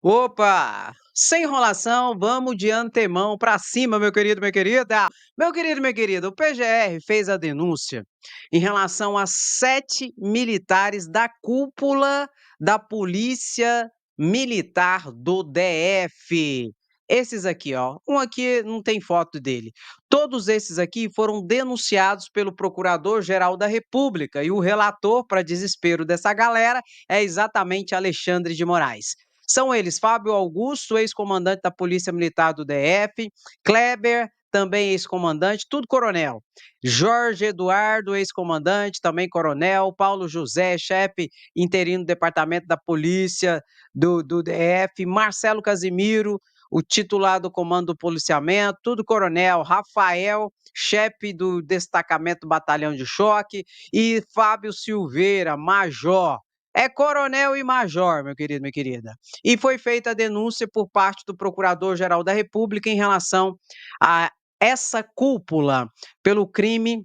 Opa! Sem enrolação, vamos de antemão para cima, meu querido, minha querida. Meu querido, minha querida, o PGR fez a denúncia em relação a 7 militares da cúpula da Polícia Militar do DF. Esses aqui, ó, um aqui não tem foto dele. Todos esses aqui foram denunciados pelo Procurador-Geral da República e o relator, para desespero dessa galera, é exatamente Alexandre de Moraes. São eles Fábio Augusto, ex-comandante da Polícia Militar do DF, Kleber, também ex-comandante, tudo coronel. Jorge Eduardo, ex-comandante, também coronel. Paulo José, chefe interino do Departamento da Polícia do DF. Marcelo Casimiro, o titular do Comando do Policiamento, tudo coronel. Rafael, chefe do destacamento Batalhão de Choque. E Fábio Silveira, major. É coronel e major, meu querido, minha querida. E foi feita a denúncia por parte do Procurador-Geral da República em relação a essa cúpula pelo crime,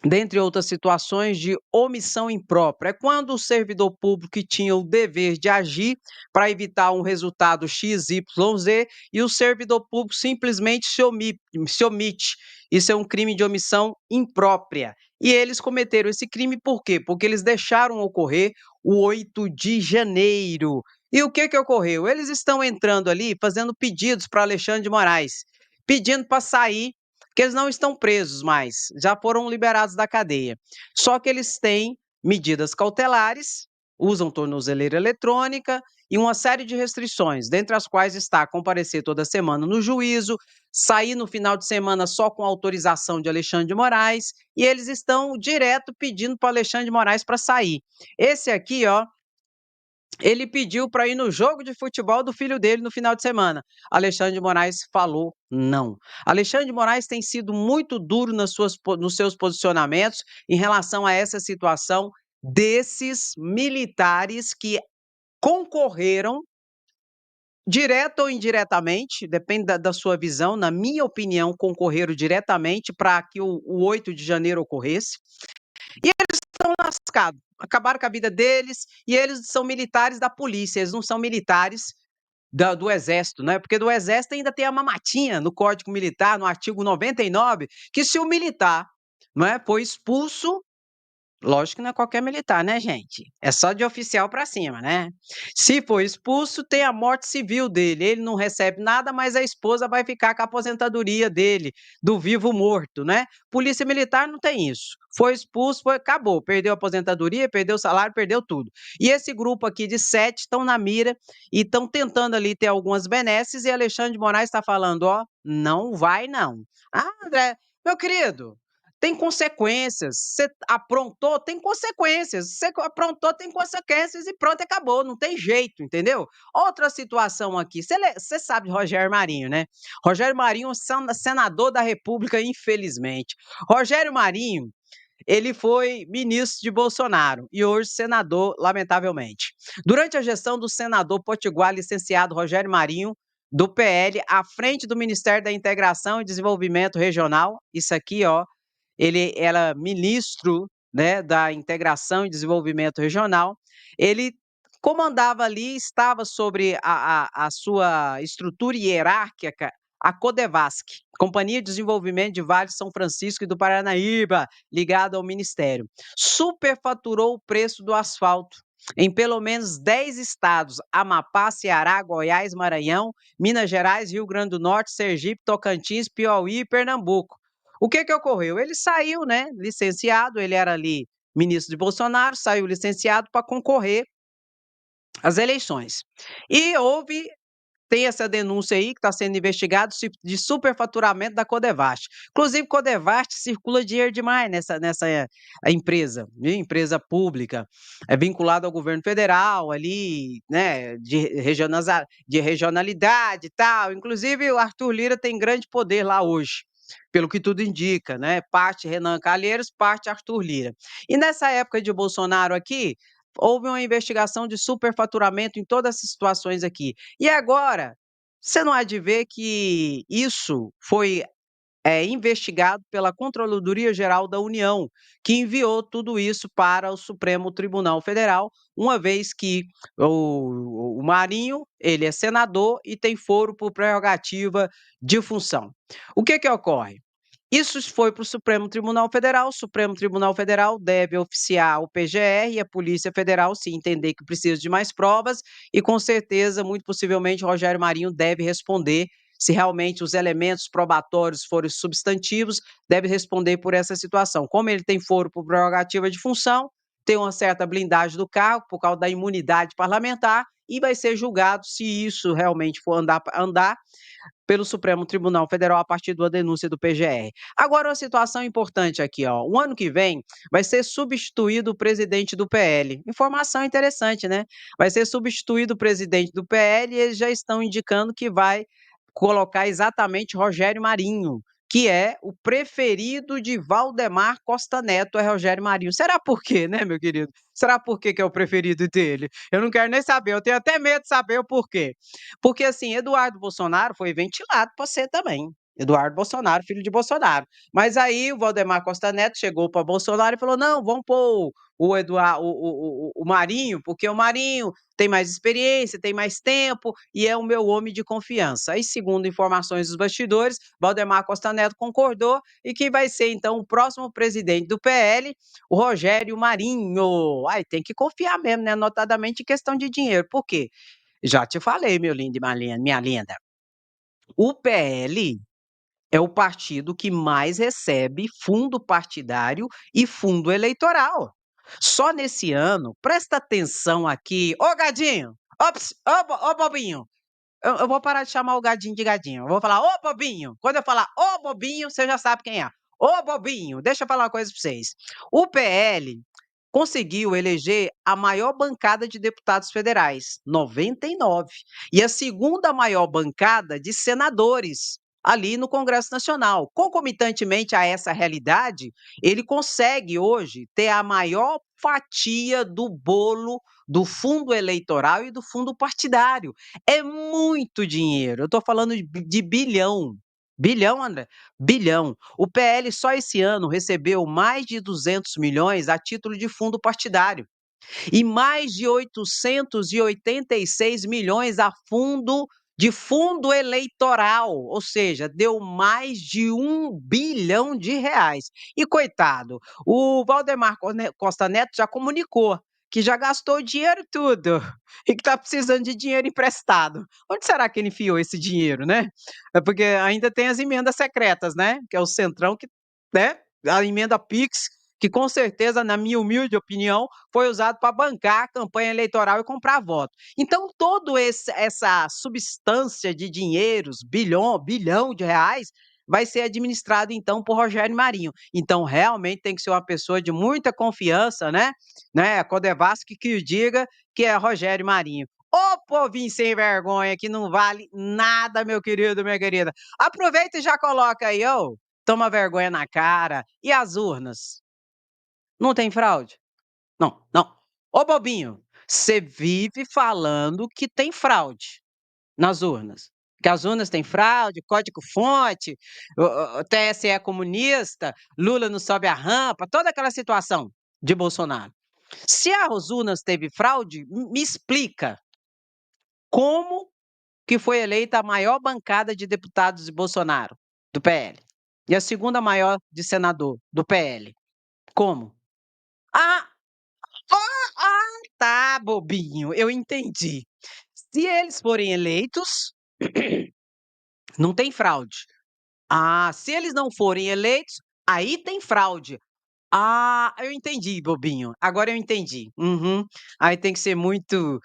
dentre outras situações, de omissão imprópria. É quando o servidor público que tinha o dever de agir para evitar um resultado XYZ e o servidor público simplesmente se omite. Isso é um crime de omissão imprópria. E eles cometeram esse crime por quê? Porque eles deixaram ocorrer o 8 de janeiro. E o que ocorreu? Eles estão entrando ali fazendo pedidos para Alexandre de Moraes, pedindo para sair, que eles não estão presos mais, já foram liberados da cadeia. Só que eles têm medidas cautelares, usam tornozeleira eletrônica e uma série de restrições, dentre as quais está comparecer toda semana no juízo, sair no final de semana só com autorização de Alexandre de Moraes, e eles estão direto pedindo para Alexandre de Moraes para sair. Esse aqui, ó, ele pediu para ir no jogo de futebol do filho dele no final de semana. Alexandre de Moraes falou não. Alexandre de Moraes tem sido muito duro nos seus posicionamentos em relação a essa situação desses militares que concorreram, direta ou indiretamente, depende da sua visão, na minha opinião, concorreram diretamente para que o 8 de janeiro ocorresse. E eles estão lascados, acabaram com a vida deles, e eles são militares da polícia, eles não são militares do exército, né? Porque do exército ainda tem a mamatinha no Código Militar, no artigo 99, que se o militar, não é, for expulso, lógico que não é qualquer militar, né, gente? É só de oficial para cima, né? Se for expulso, tem a morte civil dele. Ele não recebe nada, mas a esposa vai ficar com a aposentadoria dele, do vivo morto, né? Polícia Militar não tem isso. Foi expulso, acabou. Perdeu a aposentadoria, perdeu o salário, perdeu tudo. E esse grupo aqui de 7 estão na mira e estão tentando ali ter algumas benesses, e Alexandre de Moraes está falando, ó, não vai não. Ah, André, meu querido, tem consequências. Você aprontou, tem consequências. Você aprontou, tem consequências e pronto, acabou. Não tem jeito, entendeu? Outra situação aqui. Você sabe de Rogério Marinho, né? Rogério Marinho, senador da República, infelizmente. Rogério Marinho, ele foi ministro de Bolsonaro e hoje senador, lamentavelmente. Durante a gestão do senador potiguar licenciado Rogério Marinho, do PL, à frente do Ministério da Integração e Desenvolvimento Regional, isso aqui, ó, ele era ministro, né, da Integração e Desenvolvimento Regional, ele comandava ali, estava sobre a sua estrutura hierárquica, a Codevasc, Companhia de Desenvolvimento de Vale São Francisco e do Paranaíba, ligada ao Ministério. Superfaturou o preço do asfalto em pelo menos 10 estados: Amapá, Ceará, Goiás, Maranhão, Minas Gerais, Rio Grande do Norte, Sergipe, Tocantins, Piauí e Pernambuco. O que ocorreu? Ele saiu, né, licenciado, ele era ali ministro de Bolsonaro, saiu licenciado para concorrer às eleições. E tem essa denúncia aí que está sendo investigado de superfaturamento da Codevasf. Inclusive, Codevasf circula dinheiro demais nessa empresa, viu? Empresa pública, é vinculada ao governo federal, ali, né, de regionalidade e tal. Inclusive, o Arthur Lira tem grande poder lá hoje, pelo que tudo indica, né? Parte Renan Calheiros, parte Arthur Lira. E nessa época de Bolsonaro aqui, houve uma investigação de superfaturamento em todas essas situações aqui. E agora, você não há de ver que isso foi é investigado pela Controladoria Geral da União, que enviou tudo isso para o Supremo Tribunal Federal, uma vez que o Marinho, ele é senador e tem foro por prerrogativa de função. O que que ocorre? Isso foi para o Supremo Tribunal Federal deve oficiar o PGR e a Polícia Federal, se entender que precisa de mais provas, e com certeza, muito possivelmente, Rogério Marinho deve responder, se realmente os elementos probatórios forem substantivos, deve responder por essa situação. Como ele tem foro por prerrogativa de função, tem uma certa blindagem do cargo por causa da imunidade parlamentar e vai ser julgado se isso realmente for andar pelo Supremo Tribunal Federal a partir da denúncia do PGR. Agora, uma situação importante aqui, ó. O ano que vem vai ser substituído o presidente do PL. Informação interessante, né? Vai ser substituído o presidente do PL e eles já estão indicando que vai colocar exatamente Rogério Marinho, que é o preferido de Valdemar Costa Neto, é Rogério Marinho. Será por quê, né, meu querido? Será por quê que é o preferido dele? Eu não quero nem saber, eu tenho até medo de saber o porquê. Porque assim, Eduardo Bolsonaro foi ventilado para ser também. Eduardo Bolsonaro, filho de Bolsonaro. Mas aí o Valdemar Costa Neto chegou para Bolsonaro e falou: não, vamos pôr o Marinho, porque o Marinho tem mais experiência, tem mais tempo e é o meu homem de confiança. Aí, segundo informações dos bastidores, Valdemar Costa Neto concordou e que vai ser então o próximo presidente do PL, o Rogério Marinho. Ai, tem que confiar mesmo, né? Notadamente em questão de dinheiro. Por quê? Já te falei, meu lindo e minha linda. O PL é o partido que mais recebe fundo partidário e fundo eleitoral. Só nesse ano, presta atenção aqui. Ô, Gadinho! Ops, ô, Bobinho! Eu vou parar de chamar o Gadinho de Gadinho. Eu vou falar, ô, Bobinho! Quando eu falar, ô, Bobinho, você já sabe quem é. Ô, Bobinho, deixa eu falar uma coisa para vocês. O PL conseguiu eleger a maior bancada de deputados federais, 99, e a segunda maior bancada de senadores ali no Congresso Nacional. Concomitantemente a essa realidade, ele consegue hoje ter a maior fatia do bolo do fundo eleitoral e do fundo partidário. É muito dinheiro. Eu estou falando de bilhão. Bilhão, André? Bilhão. O PL só esse ano recebeu mais de 200 milhões a título de fundo partidário e mais de 886 milhões a fundo eleitoral, ou seja, deu mais de 1 bilhão de reais. E coitado, o Valdemar Costa Neto já comunicou que já gastou o dinheiro tudo e que está precisando de dinheiro emprestado. Onde será que ele enfiou esse dinheiro, né? É porque ainda tem as emendas secretas, né? Que é o Centrão que, né? A emenda Pix, que com certeza, na minha humilde opinião, foi usado para bancar a campanha eleitoral e comprar voto. Então, todo essa substância de dinheiros, bilhão de reais, vai ser administrado então por Rogério Marinho. Então, realmente tem que ser uma pessoa de muita confiança, né? A Codevasque que o diga que é Rogério Marinho. Ô povinho sem vergonha que não vale nada, meu querido, minha querida. Aproveita e já coloca aí, ô. Toma vergonha na cara. E as urnas? Não tem fraude? Não, não. Ô bobinho, você vive falando que tem fraude nas urnas. Que as urnas têm fraude, código-fonte, o TSE é comunista, Lula não sobe a rampa, toda aquela situação de Bolsonaro. Se as urnas teve fraude, me explica como que foi eleita a maior bancada de deputados de Bolsonaro, do PL, e a segunda maior de senador, do PL. Como? Ah, tá, bobinho, eu entendi. Se eles forem eleitos, não tem fraude. Ah, se eles não forem eleitos, aí tem fraude. Ah, eu entendi, bobinho. Agora eu entendi. Uhum. Aí tem que ser muito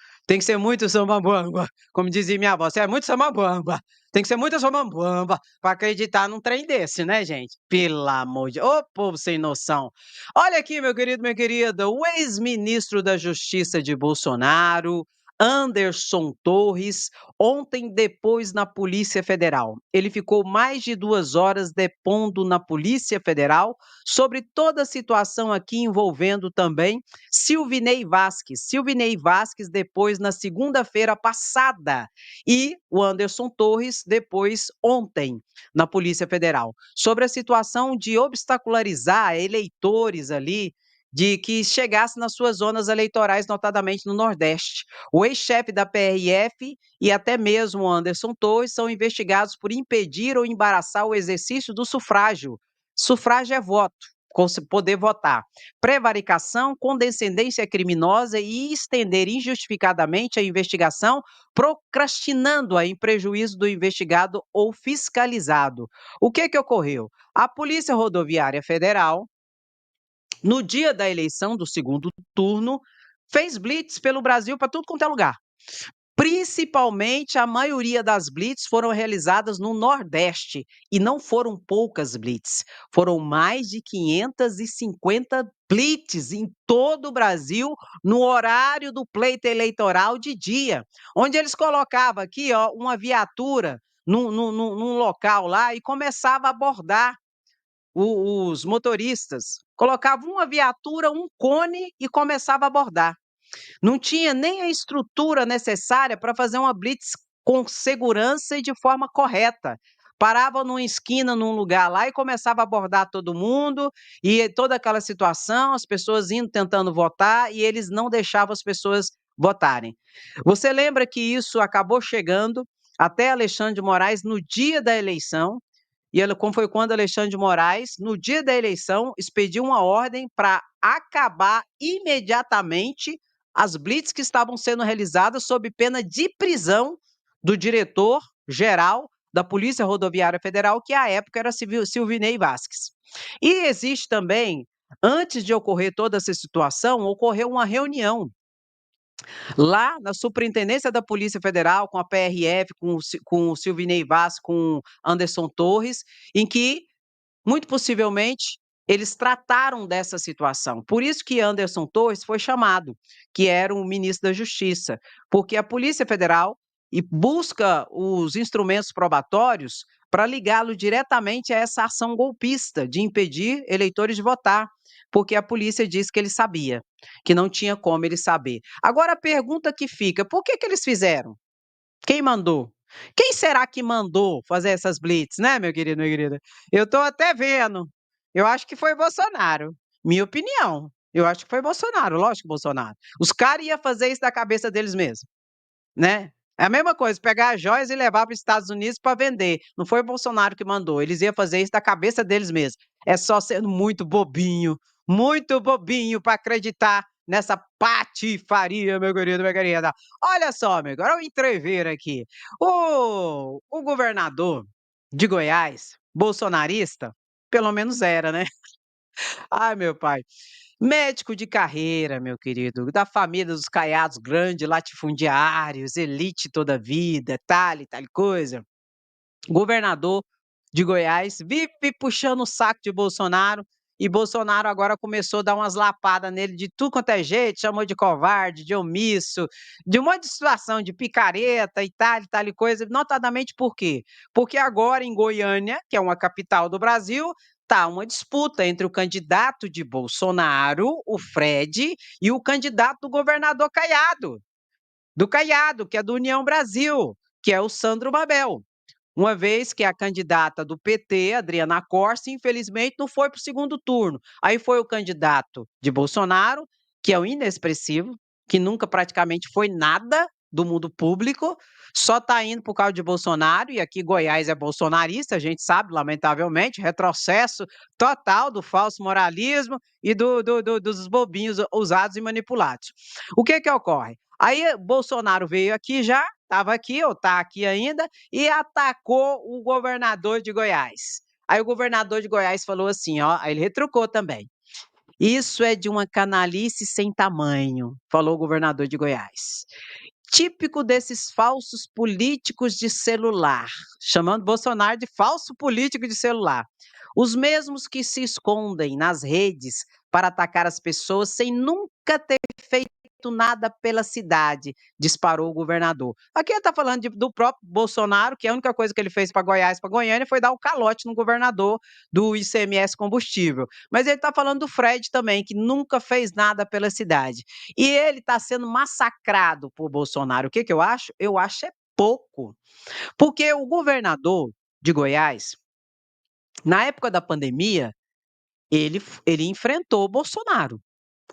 samambamba, como dizia minha avó, você é muito samambamba. Tem que ser muito samambamba para acreditar num trem desse, né, gente? Pelo amor de ô povo sem noção. Olha aqui, meu querido, minha querida, o ex-ministro da Justiça de Bolsonaro, Anderson Torres, ontem depois na Polícia Federal. Ele ficou mais de 2 horas depondo na Polícia Federal sobre toda a situação aqui envolvendo também Silvinei Vasquez. Silvinei Vasquez depois na segunda-feira passada e o Anderson Torres depois ontem na Polícia Federal. Sobre a situação de obstacularizar eleitores ali de que chegasse nas suas zonas eleitorais, notadamente no Nordeste. O ex-chefe da PRF e até mesmo o Anderson Torres são investigados por impedir ou embaraçar o exercício do sufrágio. Sufrágio é voto, poder votar. Prevaricação, condescendência criminosa e estender injustificadamente a investigação, procrastinando-a em prejuízo do investigado ou fiscalizado. O que ocorreu? A Polícia Rodoviária Federal, no dia da eleição do segundo turno, fez blitz pelo Brasil para tudo quanto é lugar. Principalmente, a maioria das blitz foram realizadas no Nordeste, e não foram poucas blitz, foram mais de 550 blitz em todo o Brasil, no horário do pleito eleitoral de dia, onde eles colocavam aqui ó, uma viatura num local lá e começava a abordar os motoristas. Colocavam uma viatura, um cone e começava a abordar. Não tinha nem a estrutura necessária para fazer uma blitz com segurança e de forma correta. Parava numa esquina, num lugar lá e começava a abordar todo mundo e toda aquela situação, as pessoas indo tentando votar e eles não deixavam as pessoas votarem. Você lembra que isso acabou chegando até Alexandre de Moraes no dia da eleição, e como foi quando Alexandre de Moraes, no dia da eleição, expediu uma ordem para acabar imediatamente as blitz que estavam sendo realizadas sob pena de prisão do diretor-geral da Polícia Rodoviária Federal, que à época era Silvinei Vasquez. E existe também, antes de ocorrer toda essa situação, ocorreu uma reunião lá na Superintendência da Polícia Federal, com a PRF, com o Silvinei Vasquez, com Anderson Torres, em que muito possivelmente, eles trataram dessa situação. Por isso que Anderson Torres foi chamado, que era o ministro da Justiça, porque a Polícia Federal busca os instrumentos probatórios para ligá-lo diretamente a essa ação golpista de impedir eleitores de votar, porque a polícia disse que ele sabia, que não tinha como ele saber. Agora a pergunta que fica, por que eles fizeram? Quem mandou? Quem será que mandou fazer essas blitz, né, meu querido, minha querida? Eu estou até vendo. Eu acho que foi Bolsonaro. Minha opinião. Eu acho que foi Bolsonaro, lógico que Bolsonaro. Os caras iam fazer isso da cabeça deles mesmos, né? É a mesma coisa, pegar as joias e levar para os Estados Unidos para vender. Não foi o Bolsonaro que mandou, eles iam fazer isso da cabeça deles mesmos. É só sendo muito bobinho para acreditar nessa patifaria, meu querido, minha querida. Olha só, meu, agora eu entrever aqui. O governador de Goiás, bolsonarista, pelo menos era, né? Ai, meu pai. Médico de carreira, meu querido, da família dos Caiados, grandes latifundiários, elite toda a vida, tal e tal coisa. Governador de Goiás, vive puxando o saco de Bolsonaro, e Bolsonaro agora começou a dar umas lapadas nele de tudo quanto é jeito, chamou de covarde, de omisso, de um monte de situação, de picareta e tal e coisa, notadamente por quê? Porque agora em Goiânia, que é uma capital do Brasil, tá uma disputa entre o candidato de Bolsonaro, o Fred, e o candidato do governador Caiado, que é do União Brasil, que é o Sandro Mabel. Uma vez que a candidata do PT, Adriana Corsi, infelizmente não foi para o segundo turno. Aí foi o candidato de Bolsonaro, que é o inexpressivo, que nunca praticamente foi nada do mundo público, só está indo por causa de Bolsonaro, e aqui Goiás é bolsonarista, a gente sabe, lamentavelmente, retrocesso total do falso moralismo e dos bobinhos usados e manipulados. O que ocorre? Aí Bolsonaro veio aqui já, estava aqui, ou está aqui ainda, e atacou o governador de Goiás. Aí o governador de Goiás falou assim, ó, aí ele retrucou também. Isso é de uma canalice sem tamanho, falou o governador de Goiás. Típico desses falsos políticos de celular, chamando Bolsonaro de falso político de celular. Os mesmos que se escondem nas redes para atacar as pessoas sem nunca ter feito nada pela cidade, disparou o governador. Aqui ele está falando do próprio Bolsonaro, que a única coisa que ele fez para Goiás, para Goiânia, foi dar o calote no governador do ICMS combustível. Mas ele está falando do Fred também, que nunca fez nada pela cidade. E ele está sendo massacrado por Bolsonaro. O que, que eu acho? Eu acho é pouco. Porque o governador de Goiás, na época da pandemia, ele enfrentou o Bolsonaro.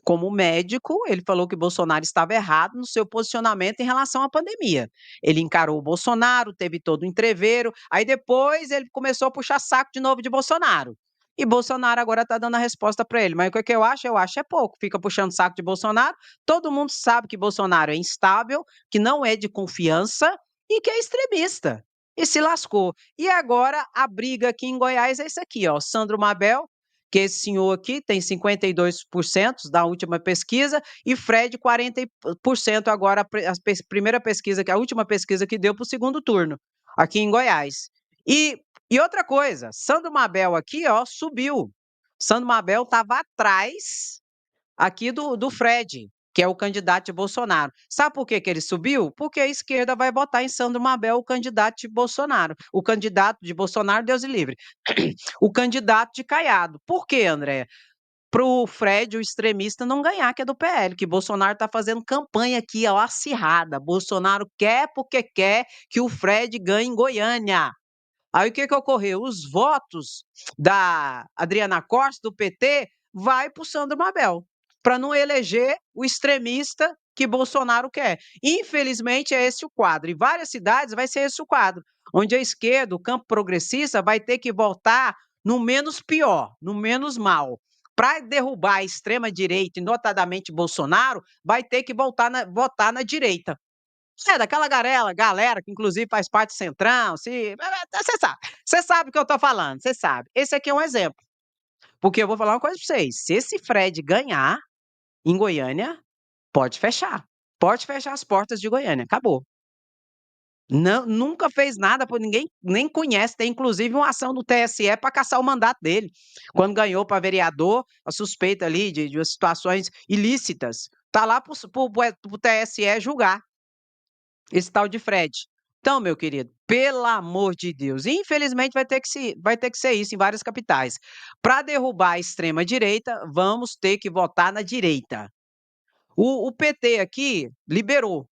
Como médico, ele falou que Bolsonaro estava errado no seu posicionamento em relação à pandemia. Ele encarou o Bolsonaro, teve todo o entrevero, aí depois ele começou a puxar saco de novo de Bolsonaro. E Bolsonaro agora está dando a resposta para ele. Mas o que eu acho? Eu acho é pouco. Fica puxando saco de Bolsonaro. Todo mundo sabe que Bolsonaro é instável, que não é de confiança e que é extremista. E se lascou. E agora a briga aqui em Goiás é isso aqui, ó. Sandro Mabel, que esse senhor aqui tem 52% da última pesquisa e Fred 40% agora a primeira pesquisa, que a última pesquisa que deu para o segundo turno, aqui em Goiás. E outra coisa, Sandro Mabel aqui, ó, subiu. Sandro Mabel estava atrás aqui do Fred, que é o candidato de Bolsonaro. Sabe por que que ele subiu? Porque a esquerda vai votar em Sandro Mabel, o candidato de Bolsonaro. O candidato de Bolsonaro, Deus o livre. O candidato de Caiado. Por quê, André? Para o Fred, o extremista, não ganhar, que é do PL, que Bolsonaro está fazendo campanha aqui, ó, acirrada. Bolsonaro quer porque quer que o Fred ganhe em Goiânia. Aí o que que ocorreu? Os votos da Adriana Costa, do PT, vai para o Sandro Mabel, para não eleger o extremista que Bolsonaro quer. Infelizmente, é esse o quadro. Em várias cidades vai ser esse o quadro, onde a esquerda, o campo progressista, vai ter que votar no menos pior, no menos mal. Para derrubar a extrema-direita, e notadamente Bolsonaro, vai ter que votar na direita. É, daquela galera que inclusive faz parte do Centrão, você sabe o que eu tô falando, você sabe. Esse aqui é um exemplo, porque eu vou falar uma coisa pra vocês, se esse Fred ganhar em Goiânia, pode fechar as portas de Goiânia, acabou. Não, nunca fez nada, por ninguém nem conhece, tem inclusive uma ação do TSE para caçar o mandato dele, quando ganhou para vereador, a suspeita ali de situações ilícitas, tá lá para o TSE julgar. Esse tal de Fred. Então, meu querido, pelo amor de Deus, infelizmente vai ter que ser isso em várias capitais. Para derrubar a extrema-direita, vamos ter que votar na direita. O PT aqui liberou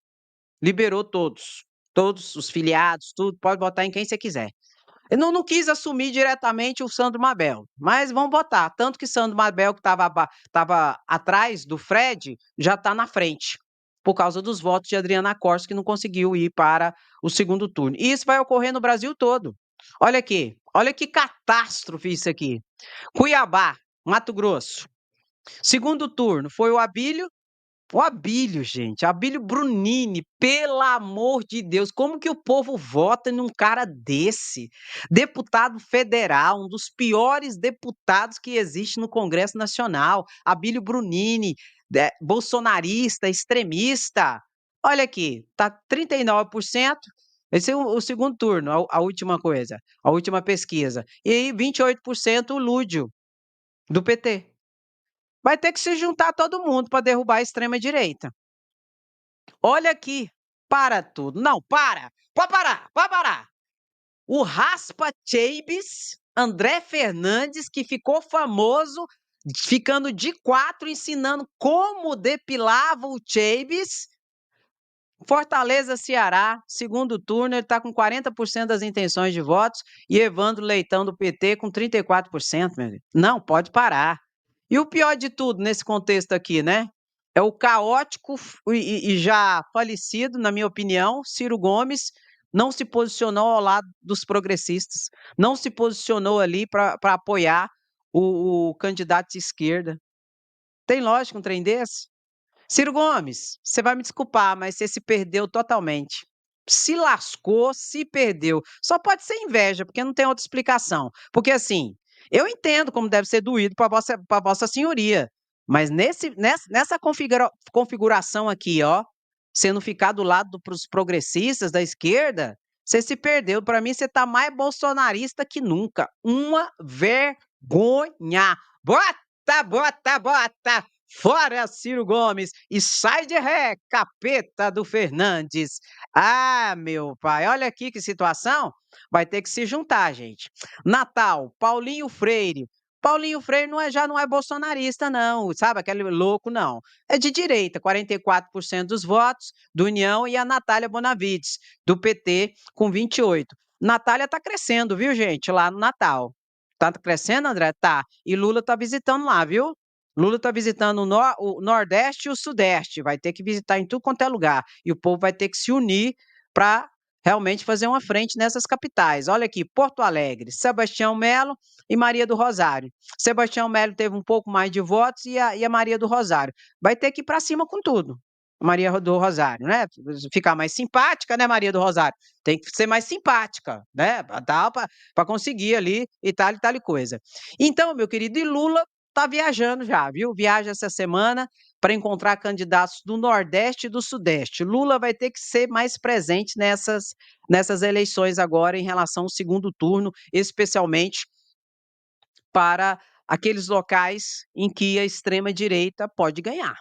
todos os filiados, tudo, pode votar em quem você quiser. Ele não quis assumir diretamente o Sandro Mabel, mas vão botar. Tanto que Sandro Mabel, que estava atrás do Fred, já está na frente, por causa dos votos de Adriana Costa, que não conseguiu ir para o segundo turno. E isso vai ocorrer no Brasil todo. Olha aqui, olha que catástrofe isso aqui. Cuiabá, Mato Grosso. Segundo turno foi o Abílio, gente, Abílio Brunini, pelo amor de Deus, como que o povo vota num cara desse? Deputado federal, um dos piores deputados que existe no Congresso Nacional, Abílio Brunini, bolsonarista, extremista. Olha aqui, tá 39%. Esse é o segundo turno, a última coisa, a última pesquisa. E aí 28% o Lúdio, do PT. Vai ter que se juntar todo mundo para derrubar a extrema-direita. Olha aqui, para tudo. Não, para! Pode parar! O Raspa Chaibes, André Fernandes, que ficou famoso, ficando de 4, ensinando como depilava o Chaibes. Fortaleza, Ceará, segundo turno, ele está com 40% das intenções de votos e Evandro Leitão, do PT, com 34%, meu Deus. Não, pode parar. E o pior de tudo nesse contexto aqui, né? É o caótico e já falecido, na minha opinião, Ciro Gomes não se posicionou ao lado dos progressistas, não se posicionou ali para apoiar o candidato de esquerda. Tem lógica um trem desse? Ciro Gomes, você vai me desculpar, mas você se perdeu totalmente. Se lascou, se perdeu. Só pode ser inveja, porque não tem outra explicação. Porque assim, eu entendo como deve ser doído para vossa senhoria, mas nessa configuração aqui, ó, sendo ficar do lado dos progressistas da esquerda, você se perdeu. Para mim, você está mais bolsonarista que nunca. Uma vergonha. Bota, bota, bota. Fora Ciro Gomes e sai de ré, capeta do Fernandes. Ah, meu pai, olha aqui que situação. Vai ter que se juntar, gente. Natal, Paulinho Freire. Paulinho Freire já não é bolsonarista, não, sabe? Aquele louco, não. É de direita, 44% dos votos do União e a Natália Bonavides, do PT, com 28%. Natália tá crescendo, viu, gente, lá no Natal. Tá crescendo, André? Tá. E Lula tá visitando lá, viu? Lula está visitando o Nordeste e o Sudeste, vai ter que visitar em tudo quanto é lugar. E o povo vai ter que se unir para realmente fazer uma frente nessas capitais. Olha aqui, Porto Alegre, Sebastião Melo e Maria do Rosário. Sebastião Melo teve um pouco mais de votos e a Maria do Rosário. Vai ter que ir para cima com tudo. Maria do Rosário, né? Ficar mais simpática, né, Maria do Rosário? Tem que ser mais simpática, né? Para conseguir ali e tal e coisa. Então, meu querido, e Lula tá viajando já, viu? Viaja essa semana para encontrar candidatos do Nordeste e do Sudeste. Lula vai ter que ser mais presente nessas eleições agora em relação ao segundo turno, especialmente para aqueles locais em que a extrema-direita pode ganhar.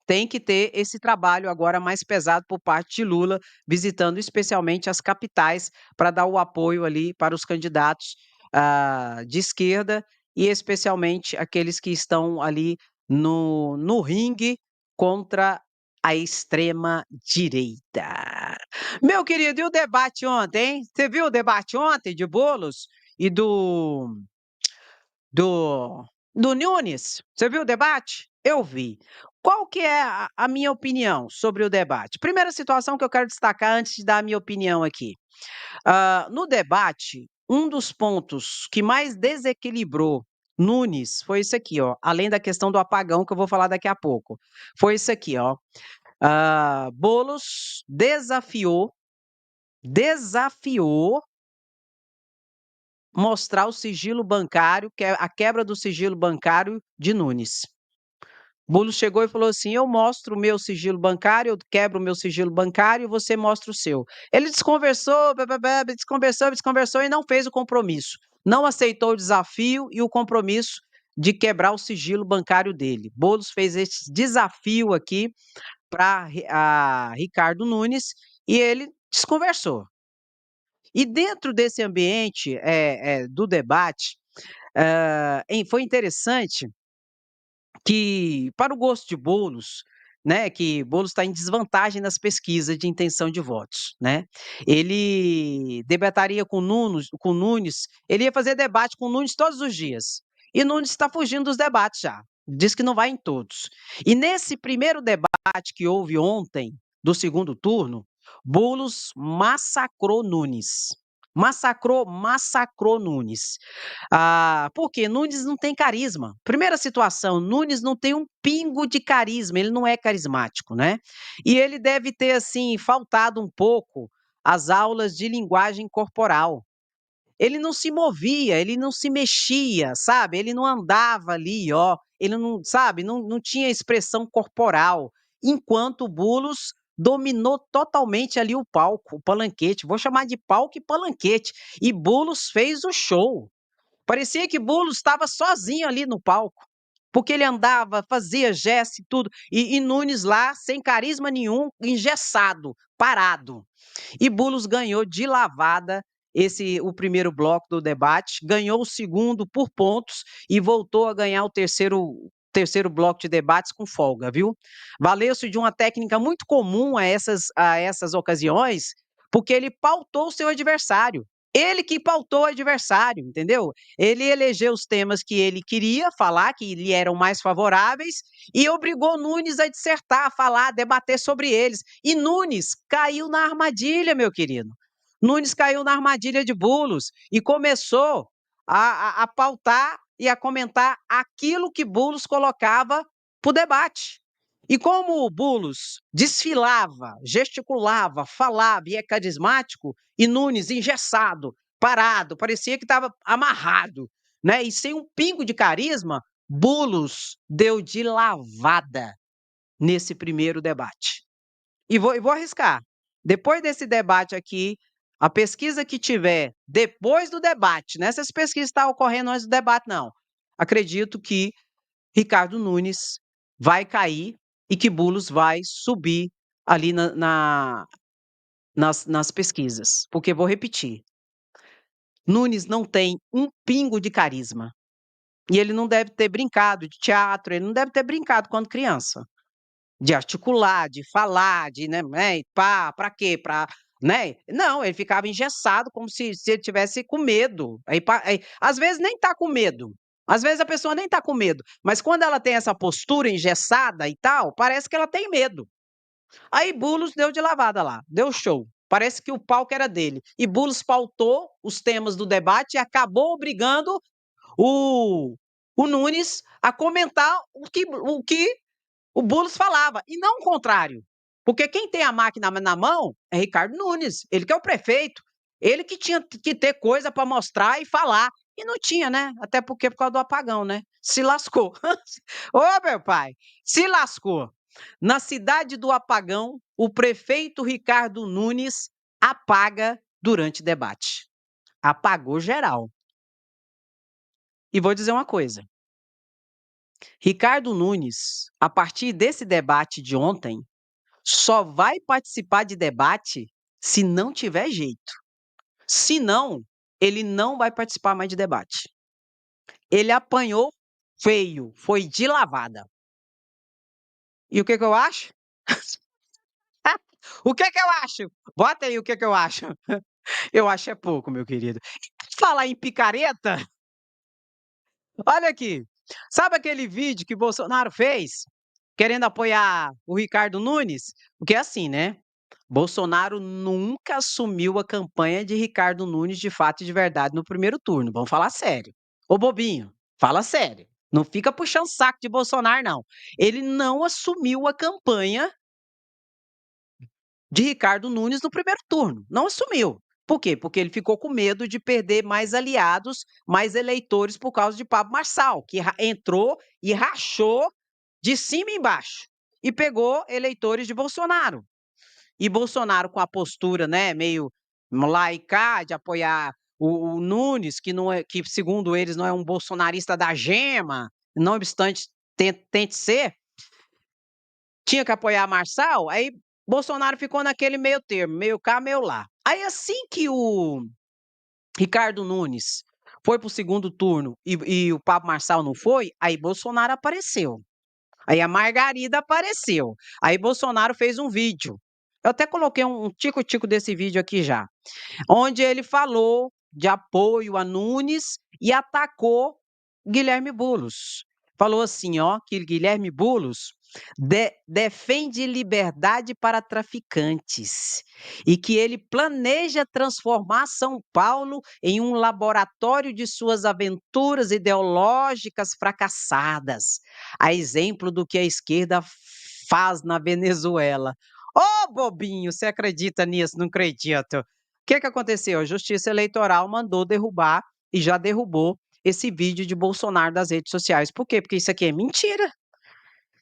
Tem que ter esse trabalho agora mais pesado por parte de Lula, visitando especialmente as capitais para dar o apoio ali para os candidatos de esquerda e especialmente aqueles que estão ali no ringue contra a extrema direita. Meu querido, e o debate ontem, hein? Você viu o debate ontem de Boulos e do do Nunes, você viu o debate? Eu vi. Qual que é a minha opinião sobre o debate? Primeira situação que eu quero destacar antes de dar a minha opinião aqui. No debate, um dos pontos que mais desequilibrou Nunes foi isso aqui, ó, além da questão do apagão que eu vou falar daqui a pouco. Foi isso aqui, ó, Boulos desafiou mostrar o sigilo bancário, que é a quebra do sigilo bancário de Nunes. Boulos chegou e falou assim: "Eu mostro o meu sigilo bancário, eu quebro o meu sigilo bancário e você mostra o seu". Ele desconversou, desconversou, desconversou e não fez o compromisso. Não aceitou o desafio e o compromisso de quebrar o sigilo bancário dele. Boulos fez esse desafio aqui para Ricardo Nunes e ele desconversou. E dentro desse ambiente, do debate, foi interessante que, para o gosto de Boulos, né, que Boulos está em desvantagem nas pesquisas de intenção de votos, né. Ele debataria com Nunes, ele ia fazer debate com Nunes todos os dias, e Nunes está fugindo dos debates já, diz que não vai em todos. E nesse primeiro debate que houve ontem, do segundo turno, Boulos massacrou Nunes. Massacrou Nunes. Porque Nunes não tem carisma. Primeira situação, Nunes não tem um pingo de carisma, ele não é carismático, né. E ele deve ter, assim, faltado um pouco às aulas de linguagem corporal. Ele não se movia, ele não se mexia, sabe, ele não andava ali, ó, ele não sabe, não tinha expressão corporal, enquanto o Boulos dominou totalmente ali o palco, o palanquete, vou chamar de palco e palanquete, e Boulos fez o show. Parecia que Boulos estava sozinho ali no palco, porque ele andava, fazia gesto e tudo, e Nunes lá sem carisma nenhum, engessado, parado. E Boulos ganhou de lavada o primeiro bloco do debate, ganhou o segundo por pontos e voltou a ganhar o terceiro bloco de debates com folga, viu? Valeu-se de uma técnica muito comum a essas ocasiões, porque ele pautou o seu adversário. Ele que pautou o adversário, entendeu? Ele elegeu os temas que ele queria falar, que lhe eram mais favoráveis, e obrigou Nunes a dissertar, a falar, a debater sobre eles. E Nunes caiu na armadilha, meu querido. Nunes caiu na armadilha de Boulos e começou a pautar e a comentar aquilo que Boulos colocava para o debate. E como o Boulos desfilava, gesticulava, falava e é carismático, e Nunes engessado, parado, parecia que estava amarrado, né? E sem um pingo de carisma, Boulos deu de lavada nesse primeiro debate. E vou arriscar. Depois desse debate aqui, a pesquisa que tiver depois do debate, nessas pesquisas estão ocorrendo antes do debate, não. Acredito que Ricardo Nunes vai cair e que Bullos vai subir ali nas pesquisas. Porque, vou repetir, Nunes não tem um pingo de carisma. E ele não deve ter brincado de teatro, ele não deve ter brincado quando criança. De articular, de falar, de, né, pá, pra quê? Pra, né? Não, ele ficava engessado como se ele tivesse com medo. Aí, às vezes nem tá com medo. Às vezes a pessoa nem tá com medo, mas quando ela tem essa postura engessada e tal, parece que ela tem medo. Aí Bullos deu de lavada lá, deu show. Parece que o palco era dele. E Bullos pautou os temas do debate e acabou obrigando o, o Nunes a comentar o que o Bullos falava, e não o contrário. Porque quem tem a máquina na mão é Ricardo Nunes, ele que é o prefeito, ele que tinha que ter coisa para mostrar e falar. E não tinha, né? Até porque por causa do apagão, né? Se lascou. Ô, meu pai, se lascou. Na cidade do apagão, o prefeito Ricardo Nunes apaga durante debate. Apagou geral. E vou dizer uma coisa: Ricardo Nunes, a partir desse debate de ontem, só vai participar de debate se não tiver jeito. Se não, ele não vai participar mais de debate. Ele apanhou feio, foi de lavada. E o que que eu acho? O que que eu acho? Bota aí o que que eu acho. Eu acho é pouco, meu querido. Falar em picareta, olha aqui. Sabe aquele vídeo que Bolsonaro fez querendo apoiar o Ricardo Nunes? Porque é assim, né? Bolsonaro nunca assumiu a campanha de Ricardo Nunes de fato e de verdade no primeiro turno. Vamos falar sério. Ô bobinho, fala sério. Não fica puxando saco de Bolsonaro, não. Ele não assumiu a campanha de Ricardo Nunes no primeiro turno. Não assumiu. Por quê? Porque ele ficou com medo de perder mais aliados, mais eleitores por causa de Pablo Marçal, que entrou e rachou de cima e embaixo e pegou eleitores de Bolsonaro. E Bolsonaro com a postura, né, meio laica de apoiar o Nunes, que não é, que segundo eles não é um bolsonarista da gema, não obstante tente ser, tinha que apoiar Marçal, aí Bolsonaro ficou naquele meio termo, meio cá, meio lá. Aí assim que o Ricardo Nunes foi para o segundo turno e o Pablo Marçal não foi, aí Bolsonaro apareceu. Aí a Margarida apareceu. Aí Bolsonaro fez um vídeo. Eu até coloquei um tico-tico desse vídeo aqui já, onde ele falou de apoio a Nunes e atacou Guilherme Bullos. Falou assim, ó, que Guilherme Bullos defende liberdade para traficantes e que ele planeja transformar São Paulo em um laboratório de suas aventuras ideológicas fracassadas, a exemplo do que a esquerda faz na Venezuela. Ô, bobinho, você acredita nisso? Não acredito. O que que aconteceu? A Justiça Eleitoral mandou derrubar e já derrubou esse vídeo de Bolsonaro das redes sociais. Por quê? Porque isso aqui é mentira.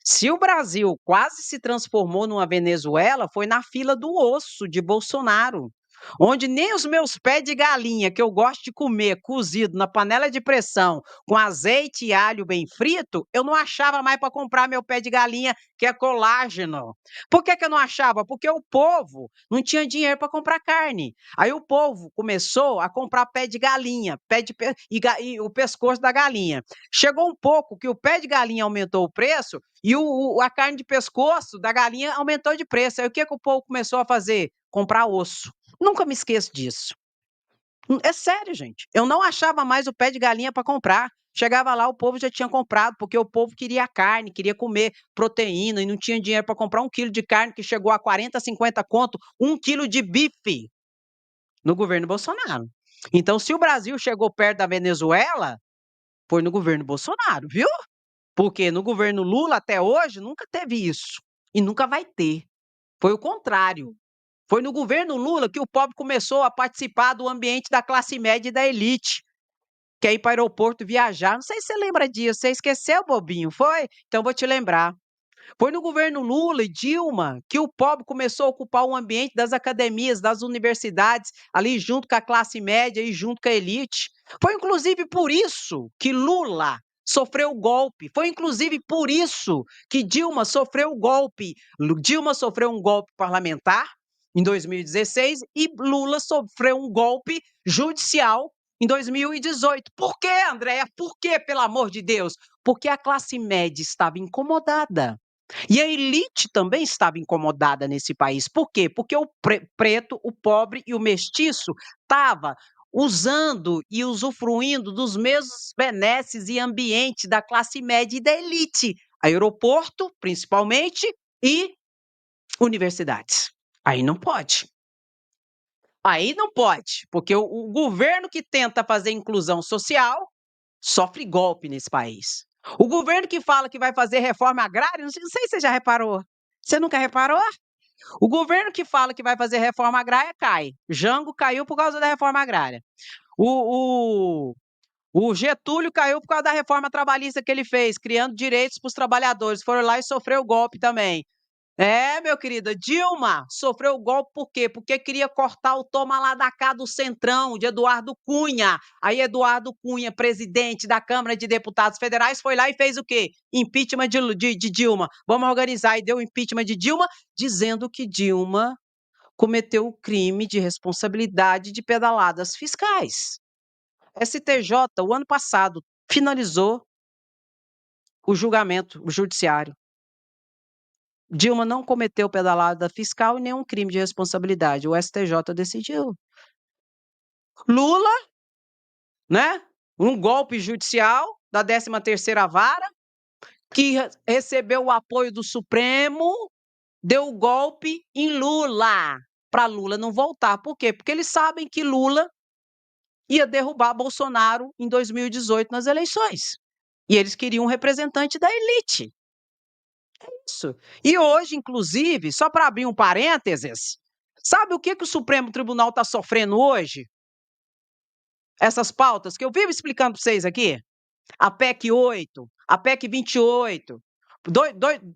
Se o Brasil quase se transformou numa Venezuela, foi na fila do osso de Bolsonaro, onde nem os meus pés de galinha, que eu gosto de comer cozido na panela de pressão, com azeite e alho bem frito, eu não achava mais para comprar meu pé de galinha, que é colágeno. Por que que eu não achava? Porque o povo não tinha dinheiro para comprar carne. Aí o povo começou a comprar pé de galinha, e o pescoço da galinha. Chegou um pouco que o pé de galinha aumentou o preço e a carne de pescoço da galinha aumentou de preço. Aí o que que o povo começou a fazer? Comprar osso. Nunca me esqueço disso. É sério, gente. Eu não achava mais o pé de galinha para comprar. Chegava lá, o povo já tinha comprado, porque o povo queria carne, queria comer proteína e não tinha dinheiro para comprar 1 quilo de carne que chegou a 40, 50 conto, 1 quilo de bife no governo Bolsonaro. Então, se o Brasil chegou perto da Venezuela, foi no governo Bolsonaro, viu? Porque no governo Lula, até hoje, nunca teve isso. E nunca vai ter. Foi o contrário. Foi no governo Lula que o pobre começou a participar do ambiente da classe média e da elite, que é ir para o aeroporto viajar. Não sei se você lembra disso. Você esqueceu, bobinho? Foi? Então eu vou te lembrar. Foi no governo Lula e Dilma que o pobre começou a ocupar o ambiente das academias, das universidades, ali junto com a classe média e junto com a elite. Foi inclusive por isso que Lula sofreu o golpe. Foi inclusive por isso que Dilma sofreu o golpe. Dilma sofreu um golpe parlamentar em 2016 e Lula sofreu um golpe judicial em 2018. Por quê, Andréia? Por quê, pelo amor de Deus? Porque a classe média estava incomodada. E a elite também estava incomodada nesse país. Por quê? Porque o preto, o pobre e o mestiço estava usando e usufruindo dos mesmos benesses e ambientes da classe média e da elite. Aeroporto, principalmente, e universidades. Aí não pode. Aí não pode, porque o governo que tenta fazer inclusão social sofre golpe nesse país. O governo que fala que vai fazer reforma agrária, não sei se você já reparou. Você nunca reparou? O governo que fala que vai fazer reforma agrária cai. Jango caiu por causa da reforma agrária. O, o Getúlio caiu por causa da reforma trabalhista que ele fez, criando direitos para os trabalhadores. Foram lá e sofreu o golpe também. É, meu querido, Dilma sofreu o golpe por quê? Porque queria cortar o toma lá da cá do Centrão, de Eduardo Cunha. Aí Eduardo Cunha, presidente da Câmara de Deputados Federais, foi lá e fez o quê? Impeachment de Dilma. Vamos organizar e deu impeachment de Dilma, dizendo que Dilma cometeu o crime de responsabilidade de pedaladas fiscais. STJ, o ano passado, finalizou o julgamento, o judiciário. Dilma não cometeu pedalada fiscal e nenhum crime de responsabilidade. O STJ decidiu. Lula, né? Um golpe judicial da 13ª vara, que recebeu o apoio do Supremo, deu o golpe em Lula, para Lula não voltar. Por quê? Porque eles sabem que Lula ia derrubar Bolsonaro em 2018 nas eleições. E eles queriam um representante da elite. Isso. E hoje, inclusive, só para abrir um parênteses, sabe o que o Supremo Tribunal está sofrendo hoje? Essas pautas que eu vivo explicando para vocês aqui. A PEC 8, a PEC 28,